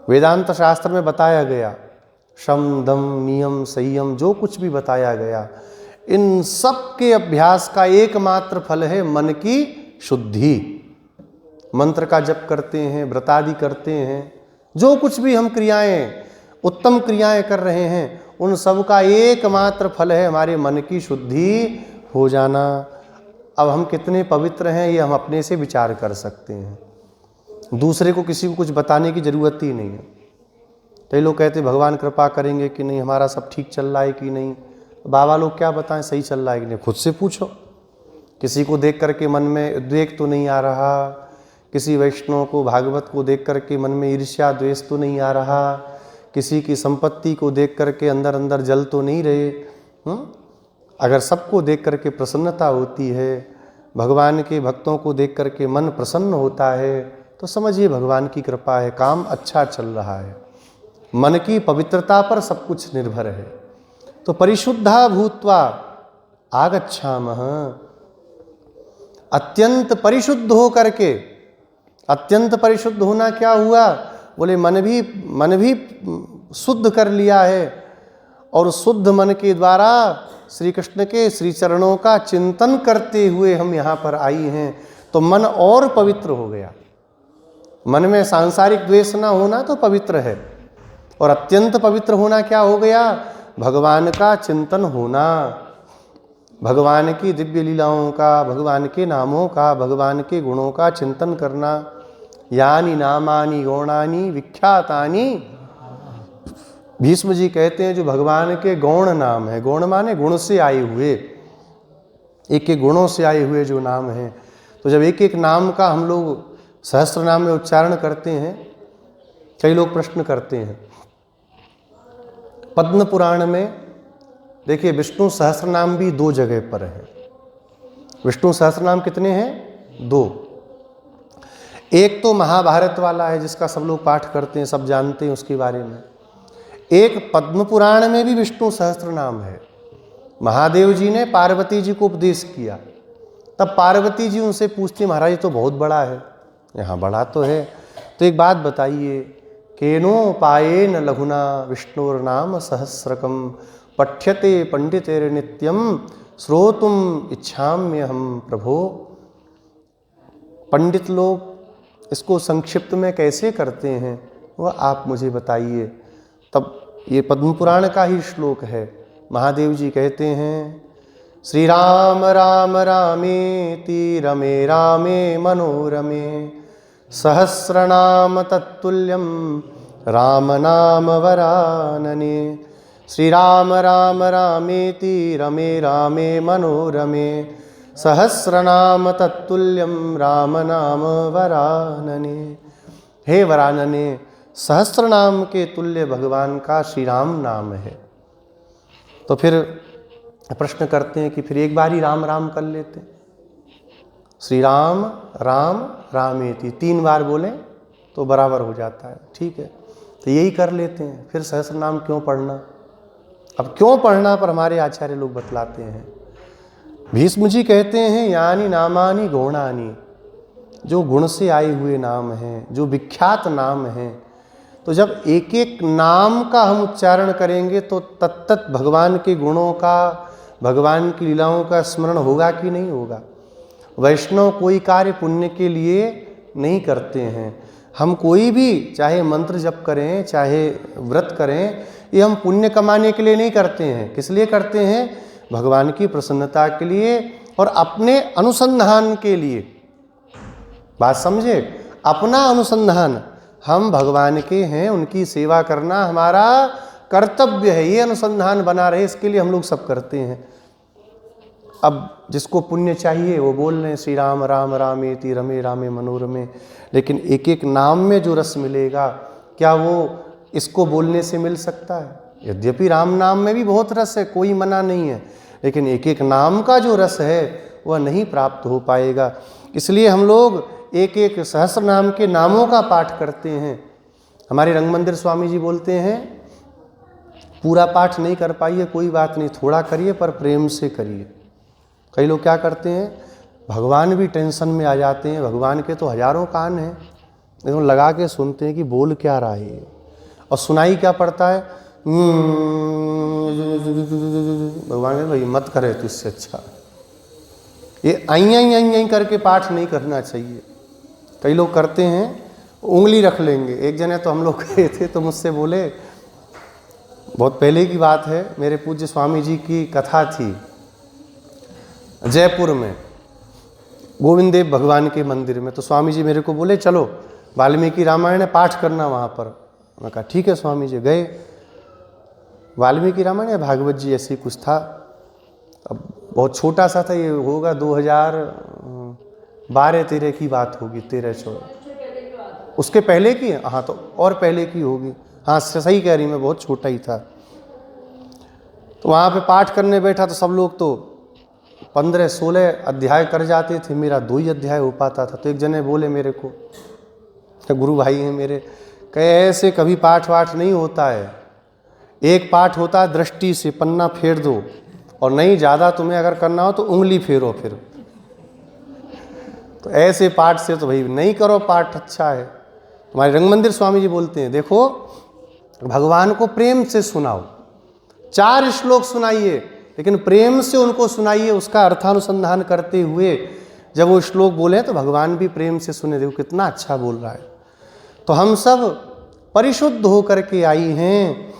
वेदांत शास्त्र में बताया गया, शम दम नियम संयम जो कुछ भी बताया गया, इन सब के अभ्यास का एकमात्र फल है मन की शुद्धि। मंत्र का जप करते हैं, व्रतादि करते हैं, जो कुछ भी हम क्रियाएं, उत्तम क्रियाएं कर रहे हैं, उन सब का एकमात्र फल है हमारे मन की शुद्धि हो जाना। अब हम कितने पवित्र हैं ये हम अपने से विचार कर सकते हैं। दूसरे को किसी को कुछ बताने की जरूरत ही नहीं है। कई लोग कहते भगवान कृपा करेंगे कि नहीं, हमारा सब ठीक चल रहा है कि नहीं। बाबा लोग क्या बताएं सही चल रहा है कि नहीं, खुद से पूछो। किसी को देख करके मन में उद्वेग तो नहीं आ रहा, किसी वैष्णव को भागवत को देख करके मन में ईर्ष्या द्वेष तो नहीं आ रहा, किसी की संपत्ति को देख करके अंदर अंदर जल तो नहीं रहे। अगर सबको देख करके प्रसन्नता होती है, भगवान के भक्तों को देख करके मन प्रसन्न होता है, तो समझिए भगवान की कृपा है, काम अच्छा चल रहा है। मन की पवित्रता पर सब कुछ निर्भर है। तो परिशुद्धा भूत्वा आगच्छामः, अत्यंत परिशुद्ध हो करके। अत्यंत परिशुद्ध होना क्या हुआ? बोले मन भी शुद्ध कर लिया है, और शुद्ध मन के द्वारा श्री कृष्ण के श्री चरणों का चिंतन करते हुए हम यहाँ पर आई हैं, तो मन और पवित्र हो गया। मन में सांसारिक द्वेष ना होना तो पवित्र है, और अत्यंत पवित्र होना क्या हो गया? भगवान का चिंतन होना, भगवान की दिव्य लीलाओं का, भगवान के नामों का, भगवान के गुणों का चिंतन करना। यानी नामानि गौणानि विख्यातानि, भीष्म जी कहते हैं जो भगवान के गौण नाम है, गौण माने गुण से आए हुए, एक एक गुणों से आए हुए जो नाम हैं। तो जब एक एक नाम का हम लोग सहस्त्र नाम में उच्चारण करते हैं, कई लोग प्रश्न करते हैं। पद्म पुराण में देखिए विष्णु सहस्त्र नाम भी 2 जगह पर है। विष्णु सहस्त्र नाम कितने हैं? 2। एक तो महाभारत वाला है जिसका सब लोग पाठ करते हैं, सब जानते हैं उसके बारे में। एक पद्म पुराण में भी विष्णु सहस्त्र नाम है। महादेव जी ने पार्वती जी को उपदेश किया, तब पार्वती जी उनसे पूछती महाराज ये तो बहुत बड़ा है। यहाँ बड़ा तो है, तो एक बात बताइए, केनोपायेन लघुना विष्णुर्नाम सहस्रकम पठ्यते पंडितेर नित्यम श्रोतुम इच्छाम्यहम प्रभो। पंडित लोग इसको संक्षिप्त में कैसे करते हैं वह आप मुझे बताइए। तब ये पद्म पुराण का ही श्लोक है। महादेव जी कहते हैं, श्री राम राम रामेति रमे रामे मनोरमे सहस्रनाम तत्तुल्यम राम नाम वरानने। श्री राम राम रामेति रमे रामे मनोरमे सहस्रनाम तत्तुल्यम राम नाम वरानने। हे वरानने, सहस्र नाम के तुल्य भगवान का श्री राम नाम है। तो फिर प्रश्न करते हैं कि फिर एक बार ही राम राम कर लेते, श्री राम राम रामेति 3 बार बोलें तो बराबर हो जाता है। ठीक है, तो यही कर लेते हैं। फिर सहस्र नाम क्यों पढ़ना? अब क्यों पढ़ना पर हमारे आचार्य लोग बतलाते हैं। भीष्म जी कहते हैं, यानी नामानि गौणानि, जो गुण से आए हुए नाम हैं, जो विख्यात नाम हैं, तो जब एक एक नाम का हम उच्चारण करेंगे तो तत्त भगवान के गुणों का, भगवान की लीलाओं का स्मरण होगा कि नहीं होगा। वैष्णव कोई कार्य पुण्य के लिए नहीं करते हैं। हम कोई भी चाहे मंत्र जप करें, चाहे व्रत करें, ये हम पुण्य कमाने के लिए नहीं करते हैं। किस लिए करते हैं? भगवान की प्रसन्नता के लिए और अपने अनुसंधान के लिए। बात समझे? अपना अनुसंधान, हम भगवान के हैं, उनकी सेवा करना हमारा कर्तव्य है, ये अनुसंधान बना रहे, इसके लिए हम लोग सब करते हैं। अब जिसको पुण्य चाहिए वो बोल रहे हैं श्री राम राम रामेति रमे रामे मनोरमे, लेकिन एक एक नाम में जो रस मिलेगा क्या वो इसको बोलने से मिल सकता है? यद्यपि राम नाम में भी बहुत रस है, कोई मना नहीं है, लेकिन एक एक नाम का जो रस है वह नहीं प्राप्त हो पाएगा। इसलिए हम लोग एक एक सहस्र नाम के नामों का पाठ करते हैं। हमारे रंग मंदिर स्वामी जी बोलते हैं, पूरा पाठ नहीं कर पाइए कोई बात नहीं, थोड़ा करिए पर प्रेम से करिए। कई लोग क्या करते हैं, भगवान भी टेंशन में आ जाते हैं, भगवान के तो हजारों कान हैं, एकदम लगा के सुनते हैं कि बोल क्या रहा है, और सुनाई क्या पड़ता है, भगवान भाई मत करे तो इससे अच्छा। ये आई आई आई आई करके पाठ नहीं करना चाहिए। कई लोग करते हैं, उंगली रख लेंगे। एक जने तो हम लोग गए थे तो मुझसे बोले, बहुत पहले की बात है, मेरे पूज्य स्वामी जी की कथा थी जयपुर में गोविंद देव भगवान के मंदिर में। तो स्वामी जी मेरे को बोले चलो वाल्मीकि रामायण है, पाठ करना वहाँ पर। मैं कहा ठीक है स्वामी जी। गए, वाल्मीकि रामायण या भागवत जी ऐसे कुछ था, अब बहुत छोटा सा था, ये होगा 2012-13 की बात होगी, 13-14, उसके पहले की है, हाँ तो और पहले की होगी, हाँ सही कह रही, मैं बहुत छोटा ही था। तो वहाँ पे पाठ करने बैठा तो सब लोग तो 15-16 अध्याय कर जाते थे, मेरा 2 ही अध्याय हो पाता था। तो एक जने बोले मेरे को, गुरु भाई हैं मेरे, कहे ऐसे कभी पाठ वाठ नहीं होता है, एक पाठ होता है दृष्टि से, पन्ना फेर दो, और नहीं ज़्यादा तुम्हें अगर करना हो तो उंगली फेरो फिर। तो ऐसे पाठ से तो भाई नहीं करो पाठ, अच्छा है। हमारे रंग मंदिर स्वामी जी बोलते हैं, देखो भगवान को प्रेम से सुनाओ, 4 श्लोक सुनाइए, लेकिन प्रेम से उनको सुनाइए, उसका अर्थानुसंधान करते हुए। जब वो श्लोक बोले तो भगवान भी प्रेम से सुने, देखो कितना अच्छा बोल रहा है। तो हम सब परिशुद्ध होकर के आई हैं,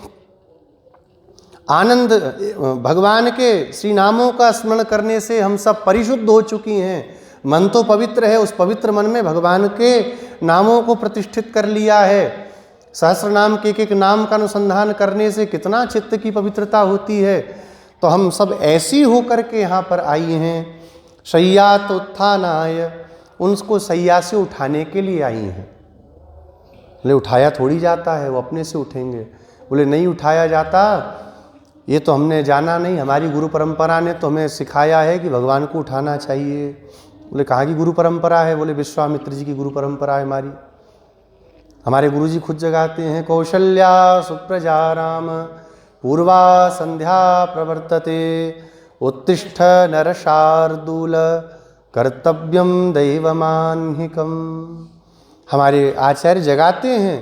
आनंद भगवान के श्री नामों का स्मरण करने से हम सब परिशुद्ध हो चुकी हैं। मन तो पवित्र है, उस पवित्र मन में भगवान के नामों को प्रतिष्ठित कर लिया है। सहस्र नाम के एक नाम का अनुसंधान करने से कितना चित्त की पवित्रता होती है। तो हम सब ऐसी होकर के यहाँ पर आई हैं। शय्यात उत्थानाय, उनको शैया से उठाने के लिए आई हैं। बोले उठाया थोड़ी जाता है, वो अपने से उठेंगे। बोले नहीं उठाया जाता, ये तो हमने जाना नहीं, हमारी गुरु परंपरा ने तो हमें सिखाया है कि भगवान को उठाना चाहिए। बोले कहाँ की गुरु परंपरा है? बोले विश्वामित्र जी की गुरु परंपरा है हमारी। हमारे गुरुजी खुद जगाते हैं, कौशल्या सुप्रजा राम पूर्वा संध्या प्रवर्तते उत्तिष्ठ नरशार्दूल कर्तव्यम दैवमान्हिकम। हमारे आचार्य जगाते हैं,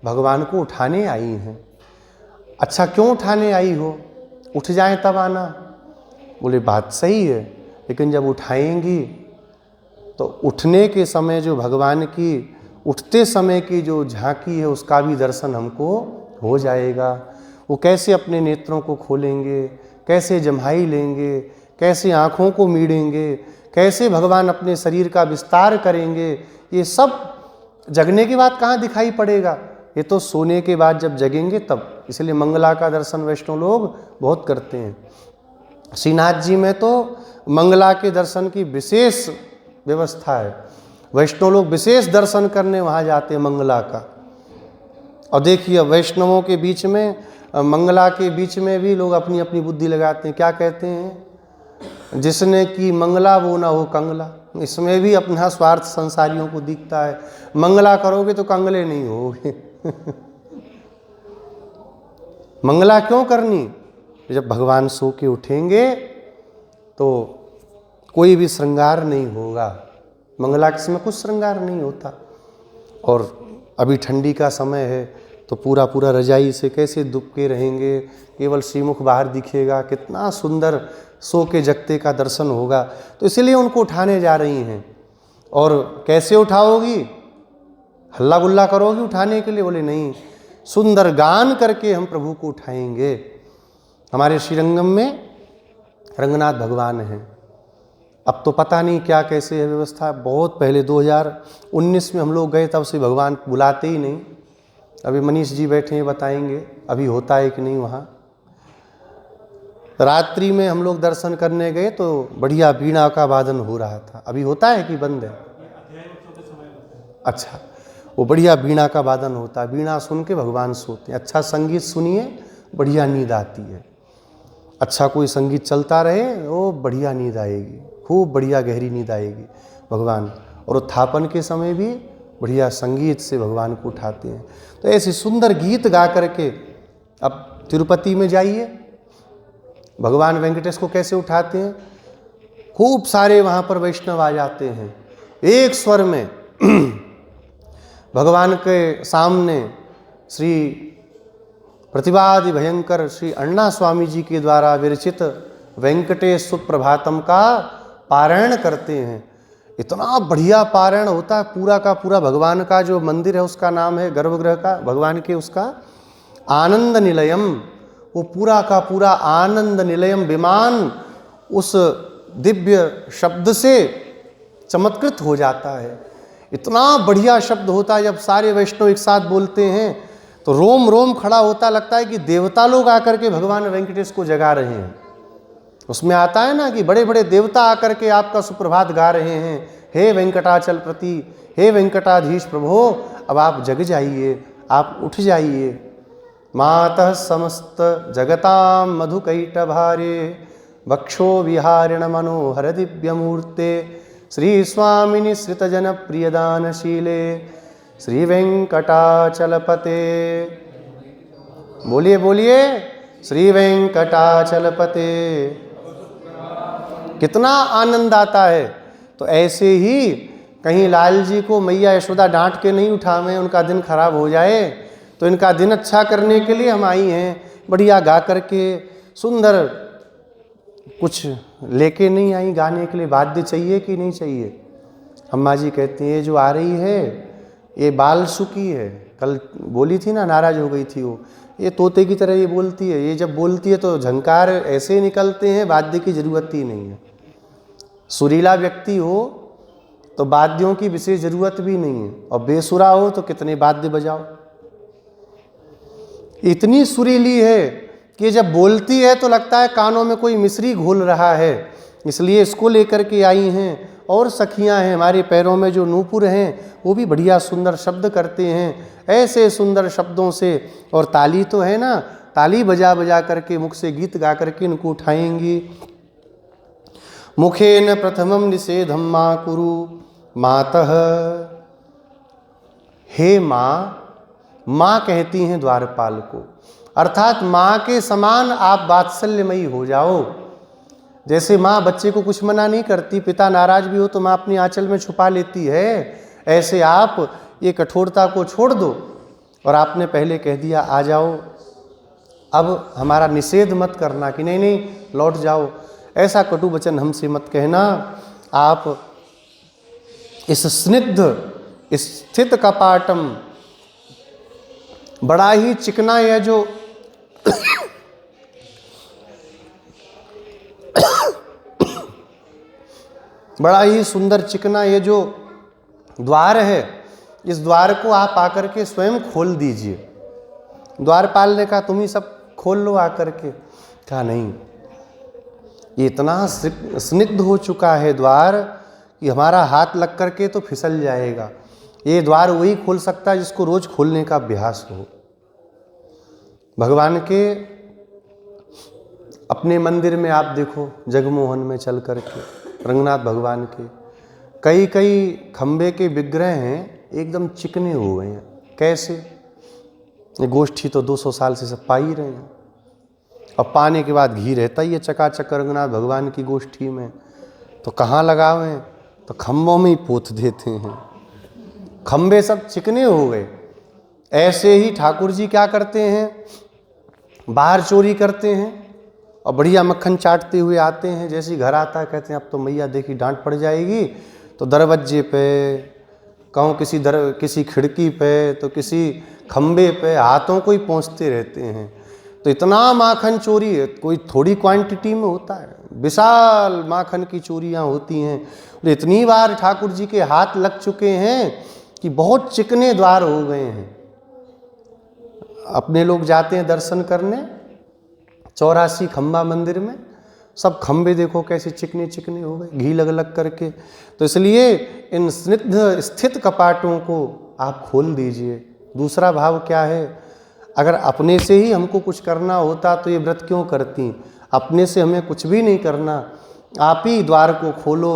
भगवान को उठाने आई हैं। अच्छा, क्यों उठाने आई हो? उठ जाए तब आना। बोले बात सही है, लेकिन जब उठाएंगी तो उठने के समय जो भगवान की उठते समय की जो झांकी है उसका भी दर्शन हमको हो जाएगा। वो कैसे अपने नेत्रों को खोलेंगे, कैसे जम्हाई लेंगे, कैसे आँखों को मीडेंगे, कैसे भगवान अपने शरीर का विस्तार करेंगे, ये सब जगने के बाद कहाँ दिखाई पड़ेगा? ये तो सोने के बाद जब जगेंगे तब। इसलिए मंगला का दर्शन वैष्णव लोग बहुत करते हैं। श्रीनाथ जी में तो मंगला के दर्शन की विशेष व्यवस्था है। वैष्णव लोग विशेष दर्शन करने वहाँ जाते हैं मंगला का। और देखिए वैष्णवों के बीच में, मंगला के बीच में भी लोग अपनी अपनी बुद्धि लगाते हैं। क्या कहते हैं? जिसने की मंगला वो ना हो कंगला। इसमें भी अपना स्वार्थ संसारियों को दिखता है। मंगला करोगे तो कंगले नहीं होगे। मंगला क्यों करनी? जब भगवान सो के उठेंगे तो कोई भी श्रृंगार नहीं होगा। मंगला के समय कुछ श्रृंगार नहीं होता। और अभी ठंडी का समय है तो पूरा पूरा रजाई से कैसे दुबके रहेंगे, केवल श्रीमुख बाहर दिखेगा। कितना सुंदर सो के जगते का दर्शन होगा। तो इसलिए उनको उठाने जा रही हैं। और कैसे उठाओगी? हल्ला गुल्ला करोगी उठाने के लिए? बोले नहीं, सुंदर गान करके हम प्रभु को उठाएंगे। हमारे श्रीरंगम में रंगनाथ भगवान हैं। अब तो पता नहीं क्या कैसे है व्यवस्था। बहुत पहले 2019 में हम लोग गए, तब से भगवान बुलाते ही नहीं। अभी मनीष जी बैठे हैं, बताएंगे अभी होता है कि नहीं वहाँ। रात्रि में हम लोग दर्शन करने गए तो बढ़िया वीणा का वादन हो रहा था। अभी होता है कि बंद है? अच्छा, वो बढ़िया वीणा का वादन होता है। वीणा सुन के भगवान सोते हैं। अच्छा संगीत सुनिए, बढ़िया नींद आती है। अच्छा कोई संगीत चलता रहे, वो बढ़िया नींद आएगी, खूब बढ़िया गहरी नींद आएगी भगवान। और उत्थापन के समय भी बढ़िया संगीत से भगवान को उठाते हैं। तो ऐसे सुंदर गीत गा करके अब तिरुपति में जाइए, भगवान वेंकटेश को कैसे उठाते हैं। खूब सारे वहाँ पर वैष्णव आ जाते हैं, एक स्वर में भगवान के सामने श्री प्रतिवादि भयंकर श्री अण्णा स्वामी जी के द्वारा विरचित वेंकटेश सुप्रभातम का पारायण करते हैं। इतना बढ़िया पारायण होता है। पूरा का पूरा भगवान का जो मंदिर है उसका नाम है, गर्भगृह का भगवान के, उसका आनंद निलयम। वो पूरा का पूरा आनंद निलयम विमान उस दिव्य शब्द से चमत्कृत हो जाता है। इतना बढ़िया शब्द होता है। जब सारे वैष्णव एक साथ बोलते हैं तो रोम रोम खड़ा होता, लगता है कि देवता लोग आकर के भगवान वेंकटेश को जगा रहे हैं। उसमें आता है ना कि बड़े बड़े देवता आकर के आपका सुप्रभात गा रहे हैं। हे वेंकटाचल प्रति, हे वेंकटाधीश प्रभो, अब आप जग जाइए, आप उठ जाइए। मातः समस्त जगतां मधुकैटभारे वक्षो विहारिण मनोहर दिव्यमूर्ते श्री स्वामिनि श्रितजन प्रियदानशीले श्री वेंकटाचलपते। बोलिए बोलिए श्री वेंकटाचलपते। कितना आनंद आता है। तो ऐसे ही कहीं लाल जी को मैया यशोदा डांट के नहीं उठावें, उनका दिन खराब हो जाए। तो इनका दिन अच्छा करने के लिए हम आई हैं, बढ़िया गा करके सुंदर। कुछ लेके नहीं आई गाने के लिए, वाद्य चाहिए कि नहीं चाहिए। अम्मा जी कहती हैं जो आ रही है ये बाल सुकी है। कल बोली थी ना, नाराज हो गई थी वो। ये तोते की तरह ये बोलती है। ये जब बोलती है तो झंकार ऐसे ही निकलते हैं, वाद्य की जरूरत ही नहीं है। सुरीला व्यक्ति हो तो वाद्यों की विशेष जरूरत भी नहीं है, और बेसुरा हो तो कितने वाद्य बजाओ। इतनी सुरीली है कि जब बोलती है तो लगता है कानों में कोई मिश्री घोल रहा है। इसलिए इसको लेकर के आई हैं। और सखियां हैं हमारे पैरों में जो नूपुर हैं, वो भी बढ़िया सुंदर शब्द करते हैं। ऐसे सुंदर शब्दों से, और ताली तो है ना, ताली बजा बजा करके मुख से गीत गा करके इनको उठाएंगी। मुखेन प्रथमम निषेधम मां कुरु मातः। हे माँ, माँ कहती हैं द्वारपाल को, अर्थात माँ के समान आप वात्सल्यमयी हो जाओ। जैसे माँ बच्चे को कुछ मना नहीं करती, पिता नाराज भी हो तो माँ अपनी आंचल में छुपा लेती है, ऐसे आप ये कठोरता को छोड़ दो। और आपने पहले कह दिया आ जाओ, अब हमारा निषेध मत करना कि नहीं नहीं लौट जाओ, ऐसा कटु वचन हमसे मत कहना। आप इस स्निग्ध स्थित कपाटम, बड़ा ही चिकना यह जो बड़ा ही सुंदर चिकना ये जो द्वार है, इस द्वार को आप आकर के स्वयं खोल दीजिए। द्वारपाल ने कहा तुम ही सब खोल लो आकर के। कहा नहीं, ये इतना स्निग्ध हो चुका है द्वार कि हमारा हाथ लग करके तो फिसल जाएगा। ये द्वार वही खोल सकता है जिसको रोज खोलने का अभ्यास हो। भगवान के अपने मंदिर में आप देखो, जगमोहन में चल करके रंगनाथ भगवान के कई कई खंबे के विग्रह हैं, एकदम चिकने हो गए हैं। कैसे? ये गोष्ठी तो 200 साल से सब पा ही रहे हैं, और पाने के बाद घी रहता ही है चकाचक रंगनाथ भगवान की गोष्ठी में। तो कहाँ लगावे? तो खम्भों में ही पोत देते हैं, खम्बे सब चिकने हो गए। ऐसे ही ठाकुर जी क्या करते हैं, बाहर चोरी करते हैं और बढ़िया मक्खन चाटते हुए आते हैं। जैसे ही घर आता है कहते हैं अब तो मैया देखी डांट पड़ जाएगी, तो दरवाजे पे कहूँ, किसी खिड़की पे, तो किसी खम्बे पे हाथों को ही पहुँचते रहते हैं। तो इतना माखन चोरी है, कोई थोड़ी क्वांटिटी में होता है, विशाल माखन की चोरियाँ होती हैं। और इतनी बार ठाकुर जी के हाथ लग चुके हैं कि बहुत चिकने द्वार हो गए हैं। अपने लोग जाते हैं दर्शन करने 84 खंबा मंदिर में, सब खंबे देखो कैसे चिकने चिकने हो गए, घी लग लग करके। तो इसलिए इन स्निग्ध स्थित कपाटों को आप खोल दीजिए। दूसरा भाव क्या है, अगर अपने से ही हमको कुछ करना होता तो ये व्रत क्यों करती? अपने से हमें कुछ भी नहीं करना, आप ही द्वार को खोलो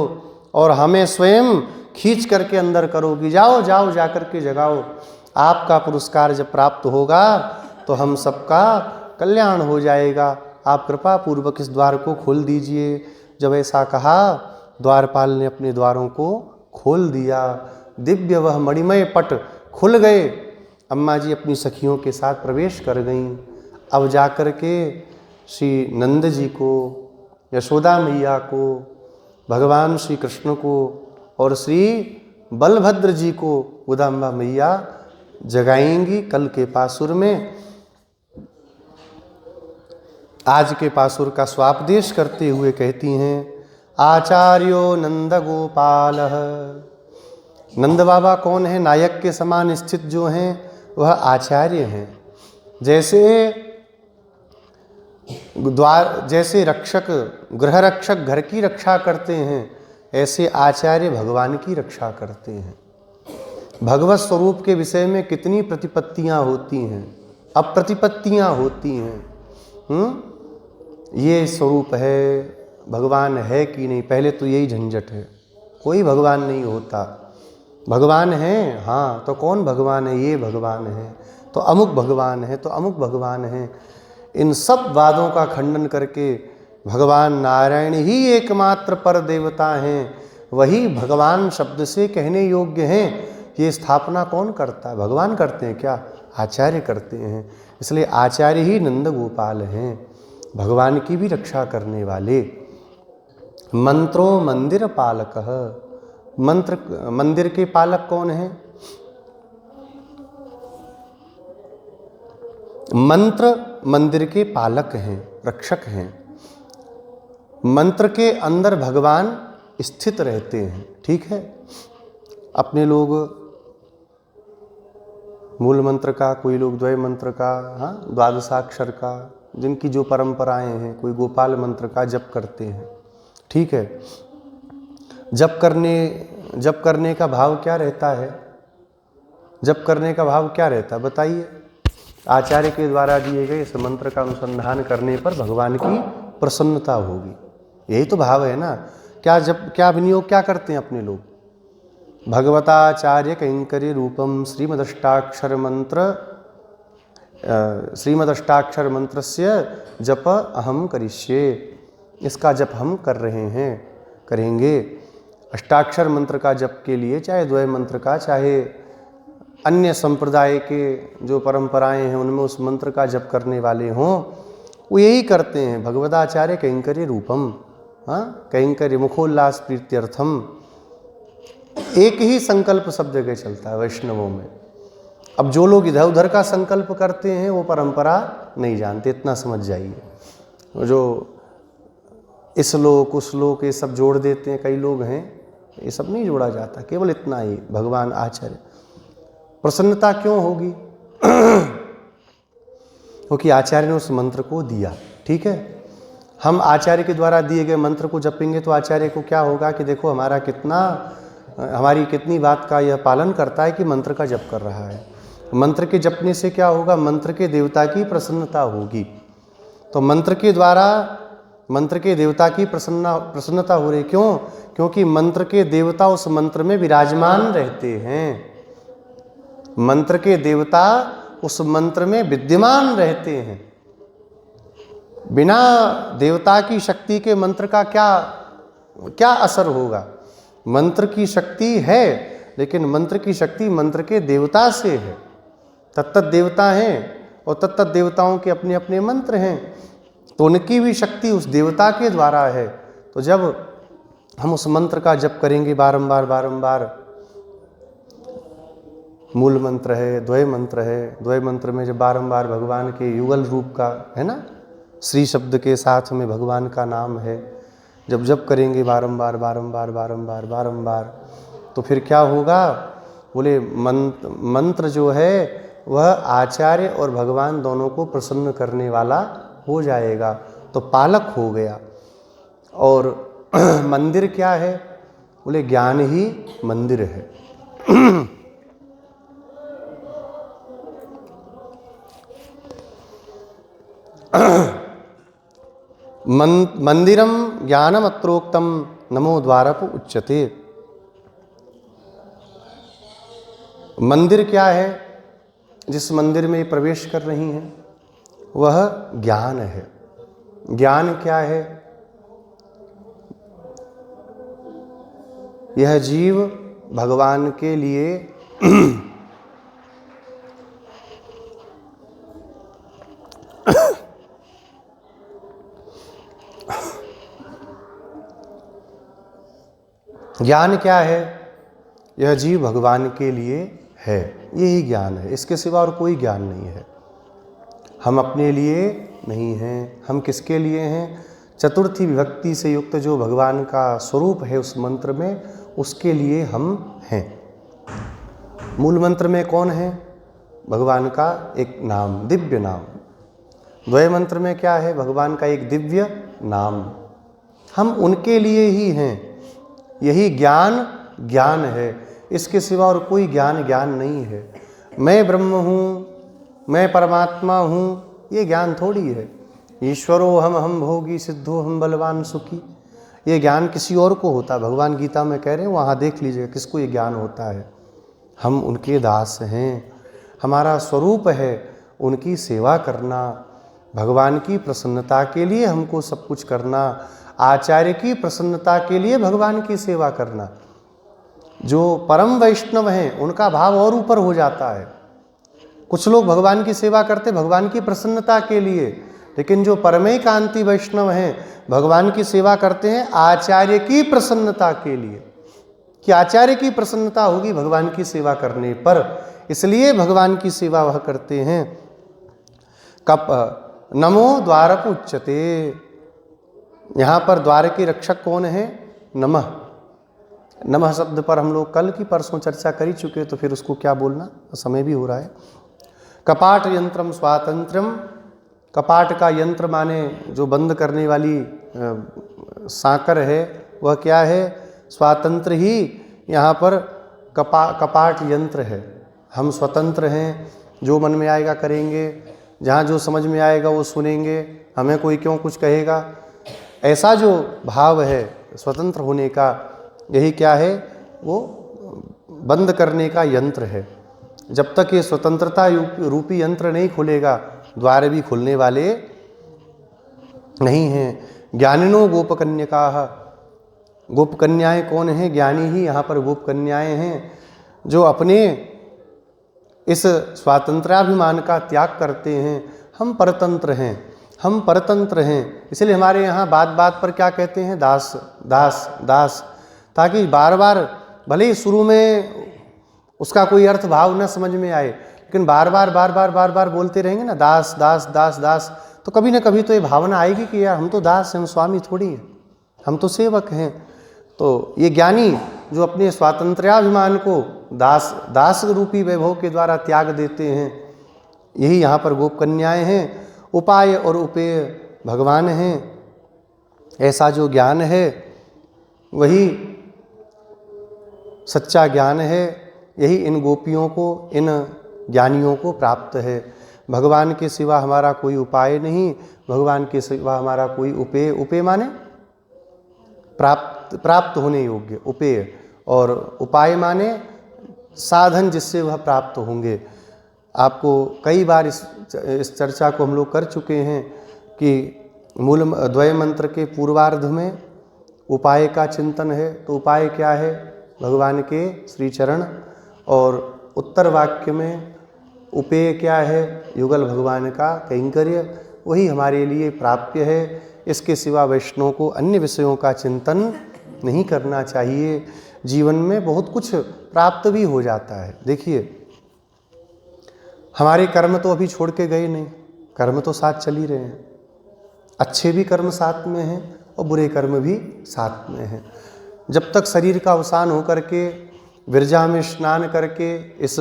और हमें स्वयं खींच करके अंदर करोगी। जाओ जाओ जा करके जगाओ। आपका पुरस्कार जब प्राप्त होगा तो हम सबका कल्याण हो जाएगा। आप कृपा पूर्वक इस द्वार को खोल दीजिए। जब ऐसा कहा, द्वारपाल ने अपने द्वारों को खोल दिया। दिव्य वह मणिमय पट खुल गए। अम्मा जी अपनी सखियों के साथ प्रवेश कर गईं। अब जा कर के श्री नंद जी को, यशोदा मैया को, भगवान श्री कृष्ण को और श्री बलभद्र जी को गोदाम्बा मैया जगाएंगी कल के पासुर में। आज के पासुर का स्वापदेश करते हुए कहती हैं, आचार्यो नंद गोपाल। नंद बाबा कौन है? नायक के समान स्थित जो हैं वह आचार्य हैं। जैसे रक्षक, गृह रक्षक घर की रक्षा करते हैं, ऐसे आचार्य भगवान की रक्षा करते हैं। भगवत स्वरूप के विषय में कितनी प्रतिपत्तियां होती हैं, अप्रतिपत्तियां होती हैं। ये स्वरूप है, भगवान है कि नहीं, पहले तो यही झंझट है। कोई भगवान नहीं होता। भगवान है, हाँ तो कौन भगवान है? ये भगवान है, तो अमुक भगवान है, तो अमुक भगवान है। इन सब वादों का खंडन करके भगवान नारायण ही एकमात्र पर देवता हैं, वही भगवान शब्द से कहने योग्य हैं। ये स्थापना कौन करता है? भगवान करते हैं क्या? आचार्य करते हैं। इसलिए आचार्य ही नंद गोपाल हैं, भगवान की भी रक्षा करने वाले। मंत्रो मंदिर पालक। मंदिर के पालक कौन है? मंत्र मंदिर के पालक हैं, रक्षक हैं। मंत्र के अंदर भगवान स्थित रहते हैं। ठीक है, अपने लोग मूल मंत्र का, कोई लोग द्वय मंत्र का, हाँ द्वादशाक्षर का, जिनकी जो परंपराएं हैं, कोई गोपाल मंत्र का जप करते हैं। ठीक है, जप करने का भाव क्या रहता है? जप करने का भाव क्या रहता है बताइए? आचार्य के द्वारा दिए गए इस मंत्र का अनुसंधान करने पर भगवान की प्रसन्नता होगी, यही तो भाव है ना। क्या विनियोग क्या करते हैं अपने लोग? भगवताचार्य कैंकर्य रूपम श्रीमदष्टाक्षर मंत्र श्रीमद् अष्टाक्षर मंत्रस्य जप अहम करिष्ये, इसका जप हम कर रहे हैं, करेंगे। अष्टाक्षर मंत्र का जप के लिए चाहे द्वय मंत्र का, चाहे अन्य संप्रदाय के जो परंपराएं हैं उनमें उस मंत्र का जप करने वाले हों, वो यही करते हैं। भगवदाचार्य कैंकर्य रूपम, हाँ, कैंकर्य मुखोल्लास प्रीत्यर्थम, एक ही संकल्प सब जगह चलता है वैष्णवों में। अब जो लोग इधर उधर का संकल्प करते हैं वो परंपरा नहीं जानते, इतना समझ जाइए। जो इस लोक उस लोक ये सब जोड़ देते हैं, कई लोग हैं, ये सब नहीं जोड़ा जाता, केवल इतना ही। भगवान आचार्य प्रसन्नता क्यों होगी? क्योंकि आचार्य ने उस मंत्र को दिया, ठीक है। हम आचार्य के द्वारा दिए गए मंत्र को जपेंगे तो आचार्य को क्या होगा कि देखो हमारी कितनी बात का यह पालन करता है कि मंत्र का जप कर रहा है। मंत्र के जपने से क्या होगा? मंत्र के देवता की प्रसन्नता होगी। तो मंत्र के द्वारा मंत्र के देवता की प्रसन्नता हो रही, क्यों? क्योंकि मंत्र के देवता उस मंत्र में विराजमान रहते हैं। मंत्र के देवता उस मंत्र में विद्यमान रहते हैं। बिना देवता की शक्ति के मंत्र का क्या असर होगा? मंत्र की शक्ति है, लेकिन मंत्र की शक्ति मंत्र के देवता से है। तत्त देवता हैं और तत्त देवताओं के अपने अपने मंत्र हैं, तो उनकी भी शक्ति उस देवता के द्वारा है। तो जब हम उस मंत्र का जप करेंगे बारंबार बारंबार, मूल मंत्र है, द्वय मंत्र है, द्वय मंत्र में जब बारंबार भगवान के युगल रूप का है ना, श्री शब्द के साथ में भगवान का नाम है, जब जप करेंगे बारंबार बारंबार बारंबार बारंबार, तो फिर क्या होगा? बोले मंत्र जो है वह आचार्य और भगवान दोनों को प्रसन्न करने वाला हो जाएगा, तो पालक हो गया। और मंदिर क्या है? बोले ज्ञान ही मंदिर है। मंदिरम ज्ञानमत्रोक्तम नमो द्वारप उच्यते। मंदिर क्या है? जिस मंदिर में प्रवेश कर रही हैं वह ज्ञान है। ज्ञान क्या है? यह जीव भगवान के लिए ज्ञान क्या है? यह जीव भगवान के लिए है, यही ज्ञान है। इसके सिवा और कोई ज्ञान नहीं है। हम अपने लिए नहीं हैं, हम किसके लिए हैं? चतुर्थी विभक्ति से युक्त जो भगवान का स्वरूप है उस मंत्र में, उसके लिए हम हैं। मूल मंत्र में कौन है? भगवान का एक नाम, दिव्य नाम। द्वय मंत्र में क्या है? भगवान का एक दिव्य नाम। हम उनके लिए ही हैं। यही ज्ञान है, इसके सिवा और कोई ज्ञान नहीं है। मैं ब्रह्म हूँ, मैं परमात्मा हूँ, ये ज्ञान थोड़ी है। ईश्वरो हम भोगी सिद्धो हम बलवान सुखी, ये ज्ञान किसी और को होता है। भगवान गीता में कह रहे हैं, वहाँ देख लीजिएगा किसको ये ज्ञान होता है। हम उनके दास हैं, हमारा स्वरूप है उनकी सेवा करना, भगवान की प्रसन्नता के लिए हमको सब कुछ करना, आचार्य की प्रसन्नता के लिए भगवान की सेवा करना। जो परम वैष्णव हैं उनका भाव और ऊपर हो जाता है। कुछ लोग भगवान की सेवा करते भगवान की प्रसन्नता के लिए, लेकिन जो परमैकांती वैष्णव हैं भगवान की सेवा करते हैं आचार्य की प्रसन्नता के लिए, कि आचार्य की प्रसन्नता होगी भगवान की सेवा करने पर, इसलिए भगवान की सेवा वह करते हैं। नमो द्वारप उच्यते, यहाँ पर द्वार के रक्षक कौन है? नमः। नमः शब्द पर हम लोग कल की परसों चर्चा कर ही चुके, तो फिर उसको क्या बोलना, समय भी हो रहा है। कपाट यंत्रम स्वातंत्र्यम, कपाट का यंत्र माने जो बंद करने वाली सांकर है वह क्या है? स्वातंत्र ही यहाँ पर कपाट यंत्र है। हम स्वतंत्र हैं, जो मन में आएगा करेंगे, जहाँ जो समझ में आएगा वो सुनेंगे, हमें कोई क्यों कुछ कहेगा, ऐसा जो भाव है स्वतंत्र होने का, यही क्या है? वो बंद करने का यंत्र है। जब तक ये स्वतंत्रता रूपी यंत्र नहीं खुलेगा, द्वार भी खुलने वाले नहीं हैं। ज्ञानिनो गोप कन्यकाः, गोप कन्याएं कौन हैं? ज्ञानी ही यहाँ पर गोप कन्याएं हैं, जो अपने इस स्वातंत्र्याभिमान का त्याग करते हैं। हम परतंत्र हैं, हम परतंत्र हैं। इसलिए हमारे यहाँ बात बात पर क्या कहते हैं? दास दास दास, ताकि बार बार भले ही शुरू में उसका कोई अर्थ भाव न समझ में आए, लेकिन बार बार बोलते रहेंगे ना दास दास दास दास, तो कभी ना कभी तो ये भावना आएगी कि यार हम तो दास हैं, हम स्वामी थोड़ी हैं, हम तो सेवक हैं। तो ये ज्ञानी जो अपने स्वातंत्र्याभिमान को दास दास रूपी वैभव के द्वारा त्याग देते हैं, यही यहाँ पर गोप कन्याएं हैं। उपाय और उपेय भगवान हैं। ऐसा जो ज्ञान है वही सच्चा ज्ञान है, यही इन गोपियों को, इन ज्ञानियों को प्राप्त है। भगवान के सिवा हमारा कोई उपाय नहीं, भगवान के सिवा हमारा कोई उपेय, उपेय माने प्राप्त होने योग्य, उपेय, और उपाय माने साधन जिससे वह प्राप्त होंगे। आपको कई बार इस चर्चा को हम लोग कर चुके हैं कि मूल द्वय मंत्र के पूर्वार्ध में उपाय का चिंतन है। तो उपाय क्या है? भगवान के श्री चरण। और उत्तर वाक्य में उपेय क्या है? युगल भगवान का कैंकर्य, वही हमारे लिए प्राप्य है। इसके सिवा वैष्णव को अन्य विषयों का चिंतन नहीं करना चाहिए। जीवन में बहुत कुछ प्राप्त भी हो जाता है। देखिए, हमारे कर्म तो अभी छोड़ के गए नहीं, कर्म तो साथ चल ही रहे हैं। अच्छे भी कर्म साथ में हैं और बुरे कर्म भी साथ में हैं। जब तक शरीर का अवसान होकर के विरजा में स्नान करके इस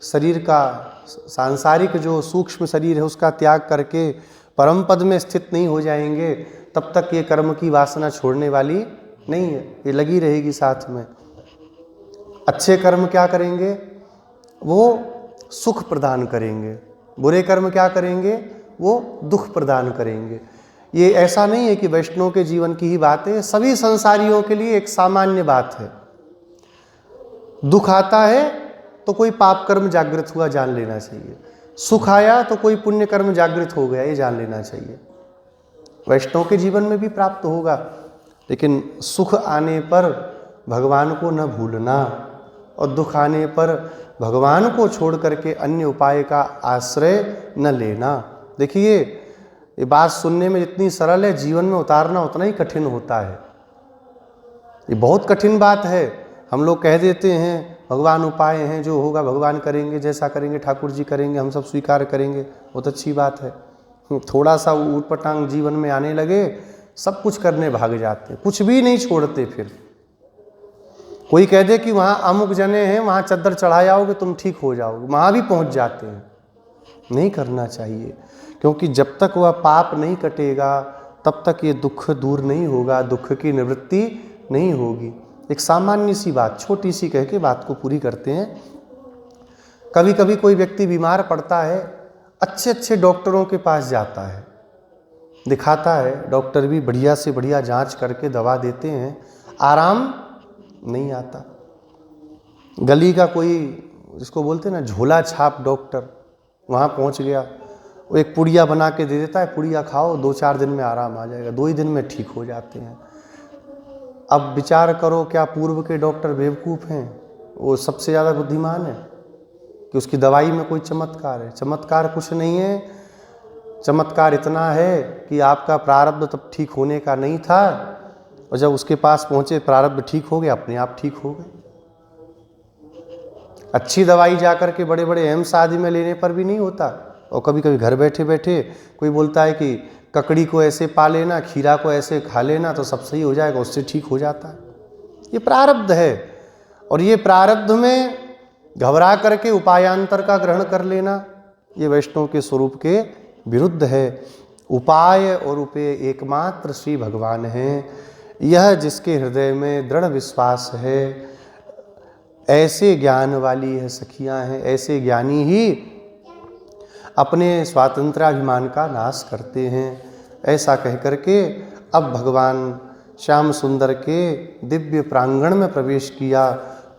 शरीर का सांसारिक जो सूक्ष्म शरीर है उसका त्याग करके परम पद में स्थित नहीं हो जाएंगे, तब तक ये कर्म की वासना छोड़ने वाली नहीं है, ये लगी रहेगी साथ में। अच्छे कर्म क्या करेंगे? वो सुख प्रदान करेंगे। बुरे कर्म क्या करेंगे? वो दुख प्रदान करेंगे। ये ऐसा नहीं है कि वैष्णव के जीवन की ही बात है, सभी संसारियों के लिए एक सामान्य बात है। दुख आता है तो कोई पाप कर्म जागृत हुआ, जान लेना चाहिए। सुख आया तो कोई पुण्य कर्म जागृत हो गया, ये जान लेना चाहिए। वैष्णव के जीवन में भी प्राप्त होगा, लेकिन सुख आने पर भगवान को न भूलना और दुख आने पर भगवान को छोड़ करके अन्य उपाय का आश्रय न लेना। देखिए, ये बात सुनने में जितनी सरल है, जीवन में उतारना उतना ही कठिन होता है। ये बहुत कठिन बात है। हम लोग कह देते हैं भगवान उपाय हैं, जो होगा भगवान करेंगे, जैसा करेंगे ठाकुर जी करेंगे, हम सब स्वीकार करेंगे, बहुत अच्छी बात है। थोड़ा सा ऊटपटांग जीवन में आने लगे, सब कुछ करने भाग जाते हैं, कुछ भी नहीं छोड़ते। फिर कोई कह दे कि वहाँ अमुक जने हैं, वहाँ चद्दर चढ़ा जाओगे तुम ठीक हो जाओगे, वहाँ भी पहुँच जाते हैं। नहीं करना चाहिए, क्योंकि जब तक वह पाप नहीं कटेगा तब तक ये दुख दूर नहीं होगा, दुख की निवृत्ति नहीं होगी। एक सामान्य सी बात, छोटी सी कह के बात को पूरी करते हैं। कभी कभी कोई व्यक्ति बीमार पड़ता है, अच्छे अच्छे डॉक्टरों के पास जाता है, दिखाता है, डॉक्टर भी बढ़िया से बढ़िया जांच करके दवा देते हैं, आराम नहीं आता। गली का कोई, जिसको बोलते हैं ना झोला छाप डॉक्टर, वहाँ पहुँच गया, वो एक पुड़िया बना के दे देता है, पुड़िया खाओ 2-4 दिन में आराम आ जाएगा, 2 ही दिन में ठीक हो जाते हैं। अब विचार करो, क्या पूर्व के डॉक्टर बेवकूफ़ हैं? वो सबसे ज़्यादा बुद्धिमान है कि उसकी दवाई में कोई चमत्कार है? चमत्कार कुछ नहीं है। चमत्कार इतना है कि आपका प्रारब्ध तब ठीक होने का नहीं था, और जब उसके पास पहुँचे प्रारब्ध ठीक हो गया, अपने आप ठीक हो गए। अच्छी दवाई जाकर के बड़े बड़े एम्स आदि में लेने पर भी नहीं होता। और कभी कभी घर बैठे बैठे कोई बोलता है कि ककड़ी को ऐसे पा लेना, खीरा को ऐसे खा लेना तो सब सही हो जाएगा, उससे ठीक हो जाता है। ये प्रारब्ध है, और ये प्रारब्ध में घबरा करके उपायांतर का ग्रहण कर लेना, ये वैष्णव के स्वरूप के विरुद्ध है। उपाय और उपेय एकमात्र श्री भगवान हैं। यह जिसके हृदय में दृढ़ विश्वास है, ऐसे ज्ञान वाली है सखियां हैं, ऐसे ज्ञानी ही अपने स्वातंत्र्याभिमान का नाश करते हैं। ऐसा कह करके अब भगवान श्याम सुंदर के दिव्य प्रांगण में प्रवेश किया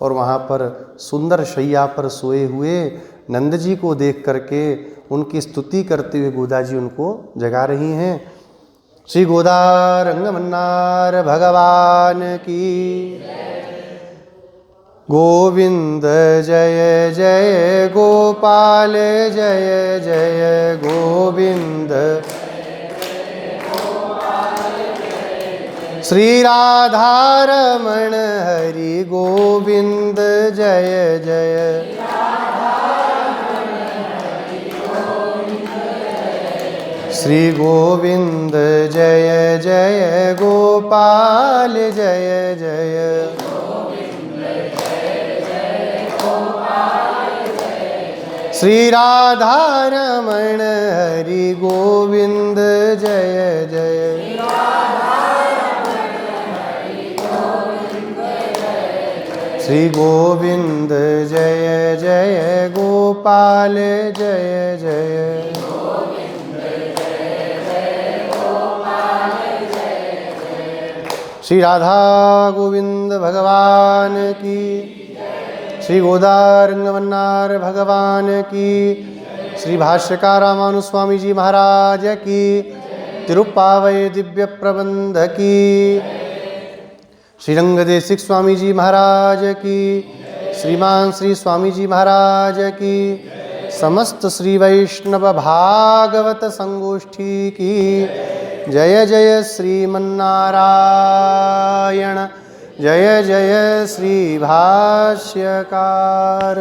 और वहाँ पर सुंदर शैया पर सोए हुए नंद जी को देख करके उनकी स्तुति करते हुए गोदा जी उनको जगा रही हैं। श्री गोदारंग मन्नार भगवान की। गोविंद जय जय गोपाल जय जय गोविंद। श्री राधारमण हरि गोविंद जय जय। श्री गोविंद जय जय गोपाल जय जय। श्री राधारमण हरि गोविंद जय जय। श्री गोविंद जय जय गोपाल जय जय। श्री राधा गोविंद भगवान की। श्री गोदारंग मन्नार भगवान की। श्री भाष्यकार रामानु स्वामी जी महाराज की। तिरुप्पावय दिव्य प्रबंध की। श्री रंगदेशिक स्वामी जी महाराज की। श्रीमान श्री स्वामी जी महाराज की। समस्त श्री वैष्णव भागवत संगोष्ठी की जय जय श्रीमन्नारायण। जय जय श्री भाष्यकार।